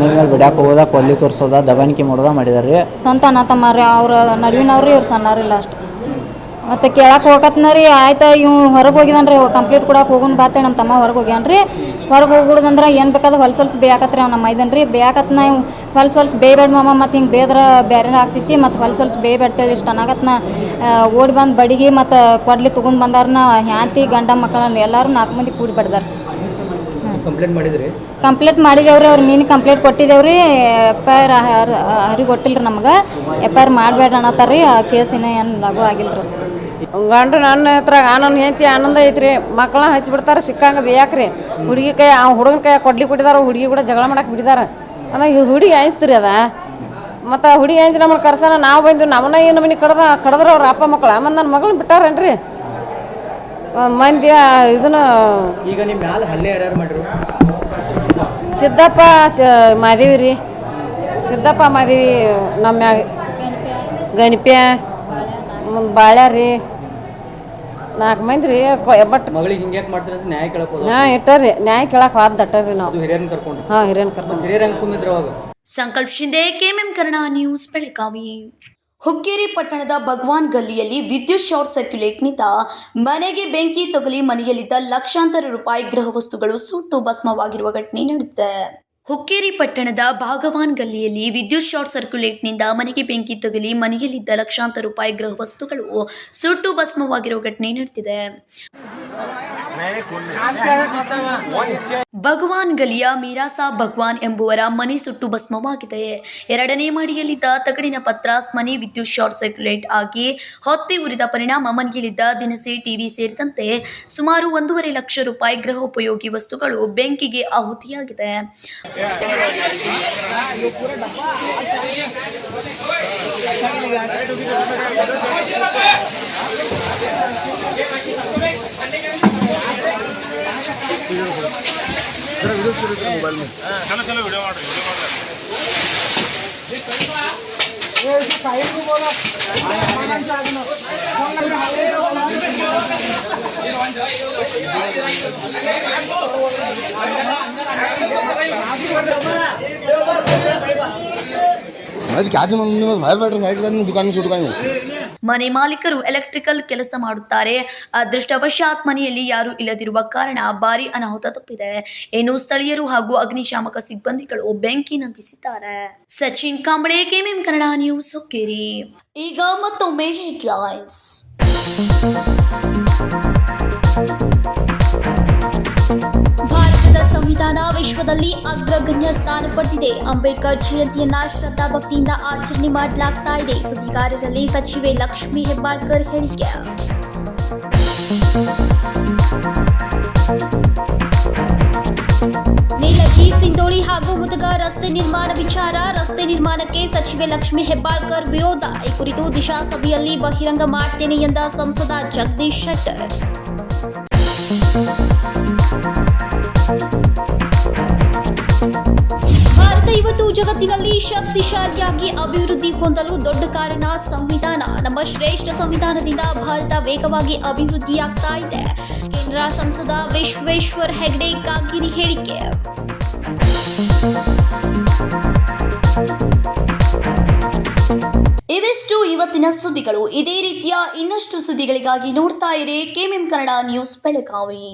O: ಮೇಲೆ ಬಿಡಾಕ ಹೋಗೋದ, ಕೊಲ್ಲಿ ತೋರಿಸೋದ, ದಬಾಣಿಕೆ ಮಾಡೋದ ಮಾಡಿದಾರ್ರಿ.
L: ಸ್ವಂತ ಅಣ್ಣ ತಮ್ಮ ರೀ. ಅವ್ರ ನಡುವಿನವ್ರಿ ಇವ್ರು ಸಣ್ಣವ್ರಿಲ್ಲ ಅಷ್ಟು. ಮತ್ತು ಕೇಳಕ್ಕೆ ಹೋಗತ್ನ ರೀ. ಆಯ್ತು ಇವ್ ಹೊರಗೆ ಹೋಗಿದಾನ್ರಿ, ಕಂಪ್ಲೀಟ್ ಕೊಡಕ್ಕೆ ಹೋಗೋಣ ಬಾತೆ. ನಮ್ಮ ತಮ್ಮ ಹೊರಗೆ ಹೋಗ್ಯಾನ್ರಿ. ಹೊರಗೆ ಹೋಗ್ಬಿಡುದಂದ್ರೆ ಏನು ಬೇಕಾದ್ರೆ ಹೊಲ್ಸೊಲ್ಸ್ ಬೇಯಾಕತ್ರಿ. ಅವ್ನು ನಮ್ಮ ಮೈದನ್ ರೀ ಬೇಯಾಕತ್ನ ಇವು ಹೊಲ್ಸೊಲ್ಸ್ ಬೇಯಬೇಡ ಮಾಮ, ಮತ್ತು ಹಿಂಗೆ ಬೇದ್ರೆ ಬೇರೆ ಆಗ್ತೈತಿ, ಮತ್ತು ಹೊಲ್ಸೊಲ್ಸ್ ಬೇಯಬೇಡ್ತೇಳಿ ಇಷ್ಟು ಅನ್ನಕತ್ನ ಓಡಿ ಬಂದು ಬಡಿಗೆ ಮತ್ತು ಕೊಡ್ಲಿ ತೊಗೊಂಡು ಬಂದಾರನ ಹ್ಯಾಂತಿ ಗಂಡ ಮಕ್ಕಳನ್ನ ಎಲ್ಲರೂ 4 ಮಂದಿ ಕೂಡಿ ಬಡ್ದಾರ. ಕಂಪ್ಲೇಂಟ್ ಮಾಡಿದೇವ್ರಿ. ಅವ್ರು ನೀನು ಕಂಪ್ಲೇಂಟ್ ಕೊಟ್ಟಿದ್ದೇವ್ರಿ. FIR ಅವ್ರಿಗೆ ಕೊಟ್ಟಿಲ್ಲ ರೀ ನಮ್ಗೆ. FIR ಮಾಡಬೇಡ ಅನ್ನತ್ತಾರ್ರಿ. ಆ ಕೇಸ್ ಇನ್ನೂ ಏನು ಲಘು ಆಗಿಲ್ಲ ರೀ. ಗಂಡು ನನ್ನ ಹತ್ರ ಆನಂದ ಹೆಂಡತಿ ಆನಂದ ಐತ್ರಿ. ಮಕ್ಕಳನ್ನ ಹಚ್ಚಿಬಿಡ್ತಾರೆ ಸಿಕ್ಕಂಗೆ ಬೇಯಾಕ್ರಿ. ಹುಡುಗಿ ಕೈ ಹುಡುಗನ ಕೈ ಕೊಡ್ಲಿ ಕೊಟ್ಟಿದಾರ. ಹುಡುಗಿ ಕೂಡ ಜಗಳ ಮಾಡಕ್ಕೆ ಬಿಟ್ಟಿದಾರೆ. ಅಂದ್ರೆ ಹುಡುಗಿ ಆಯಿಸ್ತೀರಿ ಅದ. ಮತ್ತು ಹುಡುಗಿ ಆಯ್ತು ನಮ್ಮನ್ನು ಕರ್ಸೋಣ ನಾವು ಬಂದು ನಮ್ಮನ್ನ ಏನು ಮನೆ ಕಡದ್ರ ಅವ್ರ ಅಪ್ಪ ಮಕ್ಕಳು. ಆಮೇಲೆ ನನ್ನ ಮಗಳನ್ನ ಬಿಟ್ಟಾರೇನ್ರಿ ಮಂದಿ. ಇದನ್ನ ಈಗ ನಿಮ್ಮ ಮ್ಯಾಲೆ ಹಲ್ಲೆ ಯಾರ್ಯಾರು ಮಾಡಿರು? ಸಿದ್ದಪ್ಪ ಮಾದೇವಿ ರೀ. ಸಿದ್ದಪ್ಪ ಮಾದೇವಿ ನಮ್ಮ ಮ್ಯಾಗ ಗಣಪ್ಯ ಬಾಳ್ಯಾರ ರೀ. 4 ಮಂದಿ ರೀ. ಬಟ್ ಮಗಳಿಗೆ ಹಿಂಗೆ ಯಾಕೆ ಮಾಡ್ತಾರೆ ಅಂತ ನ್ಯಾಯ ಕೇಳಕ್ಕೆ ಹೋದ? ಹಾಂ ಇಟ್ಟಾರ್ರಿ. ನ್ಯಾಯ ಕೇಳಕ್ಕೆ ಹೋದ ದಟ್ಟರಿ ನಾವು. ಹಿರಿಯರನ್ನ ಕರ್ಕೊಂಡು? ಹಾಂ ಹಿರಿಯರನ್ನ ಕರ್ಕೊಂಡು. ಹಿರಿಯರ ಹೆಂಗೆ ಸುಮ್ಮಿದ್ರು ಅವಾಗ?
D: ಸಂಕಲ್ಪ ಶಿಂದೆ, KMM ಕನ್ನಡ ನ್ಯೂಸ್, ಬೆಳಗಾವಿ. ಹುಕ್ಕೇರಿ ಪಟ್ಟಣದ ಭಗವಾನ್ ಗಲ್ಲಿಯಲ್ಲಿ ವಿದ್ಯುತ್ ಶಾರ್ಟ್ ಸರ್ಕ್ಯುಲೇಟ್ನಿಂದ ಮನೆಗೆ ಬೆಂಕಿ ತಗುಲಿ ಮನೆಯಲ್ಲಿದ್ದ ಲಕ್ಷಾಂತರ ರೂಪಾಯಿ ಗೃಹ ವಸ್ತುಗಳು ಸುಟ್ಟು ಭಸ್ಮವಾಗಿರುವ ಘಟನೆ ನಡೆದಿದೆ. ಹುಕ್ಕೇರಿ ಪಟ್ಟಣದ ಭಾಗವಾನ್ ಗಲ್ಲಿಯಲ್ಲಿ ವಿದ್ಯುತ್ ಶಾರ್ಟ್ ಸರ್ಕ್ಯುಲೇಟ್ನಿಂದ ಮನೆಗೆ ಬೆಂಕಿ ತಗುಲಿ ಮನೆಯಲ್ಲಿದ್ದ ಲಕ್ಷಾಂತರ ರೂಪಾಯಿ ಗೃಹ ವಸ್ತುಗಳು ಸುಟ್ಟು ಭಸ್ಮವಾಗಿರುವ ಘಟನೆ ನಡೆದಿದೆ. ಭಗವಾನ್ ಗಲಿಯ ಮೀರಾಸಾ ಭಗವಾನ್ ಎಂಬುವರ ಮನೆ ಸುಟ್ಟು ಭಸ್ಮವಾಗಿದೆ. 2ನೇ ಮಹಡಿಯಲ್ಲಿದ್ದ ತಗಡಿನ ಪತ್ರಾಸ್ ಮನೆ ವಿದ್ಯುತ್ ಶಾರ್ಟ್ ಸರ್ಕ್ಯುಲೇಟ್ ಆಗಿ ಹೊತ್ತಿ ಉರಿದ ಪರಿಣಾಮ ಮನೆಯಲ್ಲಿದ್ದ ದಿನಸಿ, ಟಿವಿ ಸೇರಿದಂತೆ ಸುಮಾರು 1.5 ಲಕ್ಷ ರೂಪಾಯಿ ಗೃಹೋಪಯೋಗಿ ವಸ್ತುಗಳು ಬೆಂಕಿಗೆ ಆಹುತಿಯಾಗಿದೆ. ಮನೆ ಮಾಲೀಕರು ಎಲೆಕ್ಟ್ರಿಕಲ್ ಕೆಲಸ ಮಾಡುತ್ತಾರೆ. ಅದೃಷ್ಟವಶಾತ್ ಮನೆಯಲ್ಲಿ ಯಾರು ಇಲ್ಲದಿರುವ ಕಾರಣ ಭಾರಿ ಅನಾಹುತ ತಪ್ಪಿದೆ. ಇನ್ನು ಸ್ಥಳೀಯರು ಹಾಗೂ ಅಗ್ನಿಶಾಮಕ ಸಿಬ್ಬಂದಿಗಳು ಬೆಂಕಿ ನಂದಿಸಿದ್ದಾರೆ. Sachin Kamble, KMM Kannada news, Hukkeri. ಈಗ ಮತ್ತೊಮ್ಮೆ ಹೆಡ್ಲೈನ್ಸ್. ಭಾರತದ ಸಂವಿಧಾನ ವಿಶ್ವದಲ್ಲಿ ಅಗ್ರಗಣ್ಯ ಸ್ಥಾನ ಪಡೆದಿದೆ. ಅಂಬೇಡ್ಕರ್ ಜಯಂತಿಯನ್ನ ಶ್ರದ್ಧಾ ಭಕ್ತಿಯಿಂದ ಆಚರಣೆ ಮಾಡಲಾಗ್ತಾ ಇದೆ. ಸುದ್ದಿಗಾರರಲ್ಲಿ ಸಚಿವೆ ಲಕ್ಷ್ಮೀ ಹೆಬ್ಬಾಳ್ಕರ್ ಹೇಳಿಕೆ. ನೀಲಜಿ, ಸಿಂಧೋಳಿ ಹಾಗೂ ಮುದಗ ರಸ್ತೆ ನಿರ್ಮಾಣ ವಿಚಾರ. ರಸ್ತೆ ನಿರ್ಮಾಣಕ್ಕೆ ಸಚಿವೆ ಲಕ್ಷ್ಮೀ ಹೆಬ್ಬಾಳ್ಕರ್ ವಿರೋಧ. ಈ ಕುರಿತು ದಿಶಾ ಸಭೆಯಲ್ಲಿ ಬಹಿರಂಗ ಮಾಡ್ತೇನೆ ಎಂದ ಸಂಸದ ಜಗದೀಶ್ ಶೆಟ್ಟರ್. ಭಾರತ ಇವತ್ತು ಜಗತ್ತಿನಲ್ಲಿ ಶಕ್ತಿಶಾಲಿಯಾಗಿ ಅಭಿವೃದ್ಧಿ ಹೊಂದಲು ದೊಡ್ಡ ಕಾರಣ ಸಂವಿಧಾನ. ನಮ್ಮ ಶ್ರೇಷ್ಠ ಸಂವಿಧಾನದಿಂದ ಭಾರತ ವೇಗವಾಗಿ ಅಭಿವೃದ್ಧಿಯಾಗ್ತಾ ಇದೆ. ಕೇಂದ್ರ ಸಂಸದ ವಿಶ್ವೇಶ್ವರ ಹೆಗಡೆ ಕಾಗೇರಿ ಹೇಳಿಕೆ. ಇವೆಷ್ಟು ಇವತ್ತಿನ ಸುದ್ದಿಗಳು. ಇದೇ ರೀತಿಯ ಇನ್ನಷ್ಟು ಸುದ್ದಿಗಳಿಗಾಗಿ ನೋಡ್ತಾ ಇರಿ KMM ಕನ್ನಡ ನ್ಯೂಸ್, ಬೆಳಗಾವಿ.